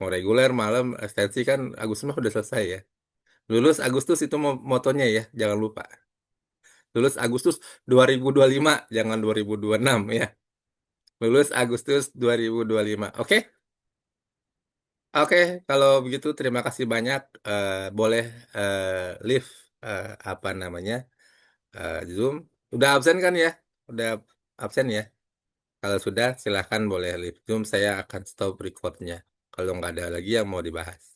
mau reguler, malam, ekstensi kan Agustus mah udah selesai ya. Lulus Agustus itu motonya ya, jangan lupa. Lulus Agustus 2025, jangan 2026 ya. Lulus Agustus 2025. Oke? Oke, kalau begitu terima kasih banyak. Boleh leave apa namanya Zoom. Udah absen kan ya? Udah absen ya? Kalau sudah, silahkan boleh leave Zoom. Saya akan stop recordnya. Kalau nggak ada lagi yang mau dibahas.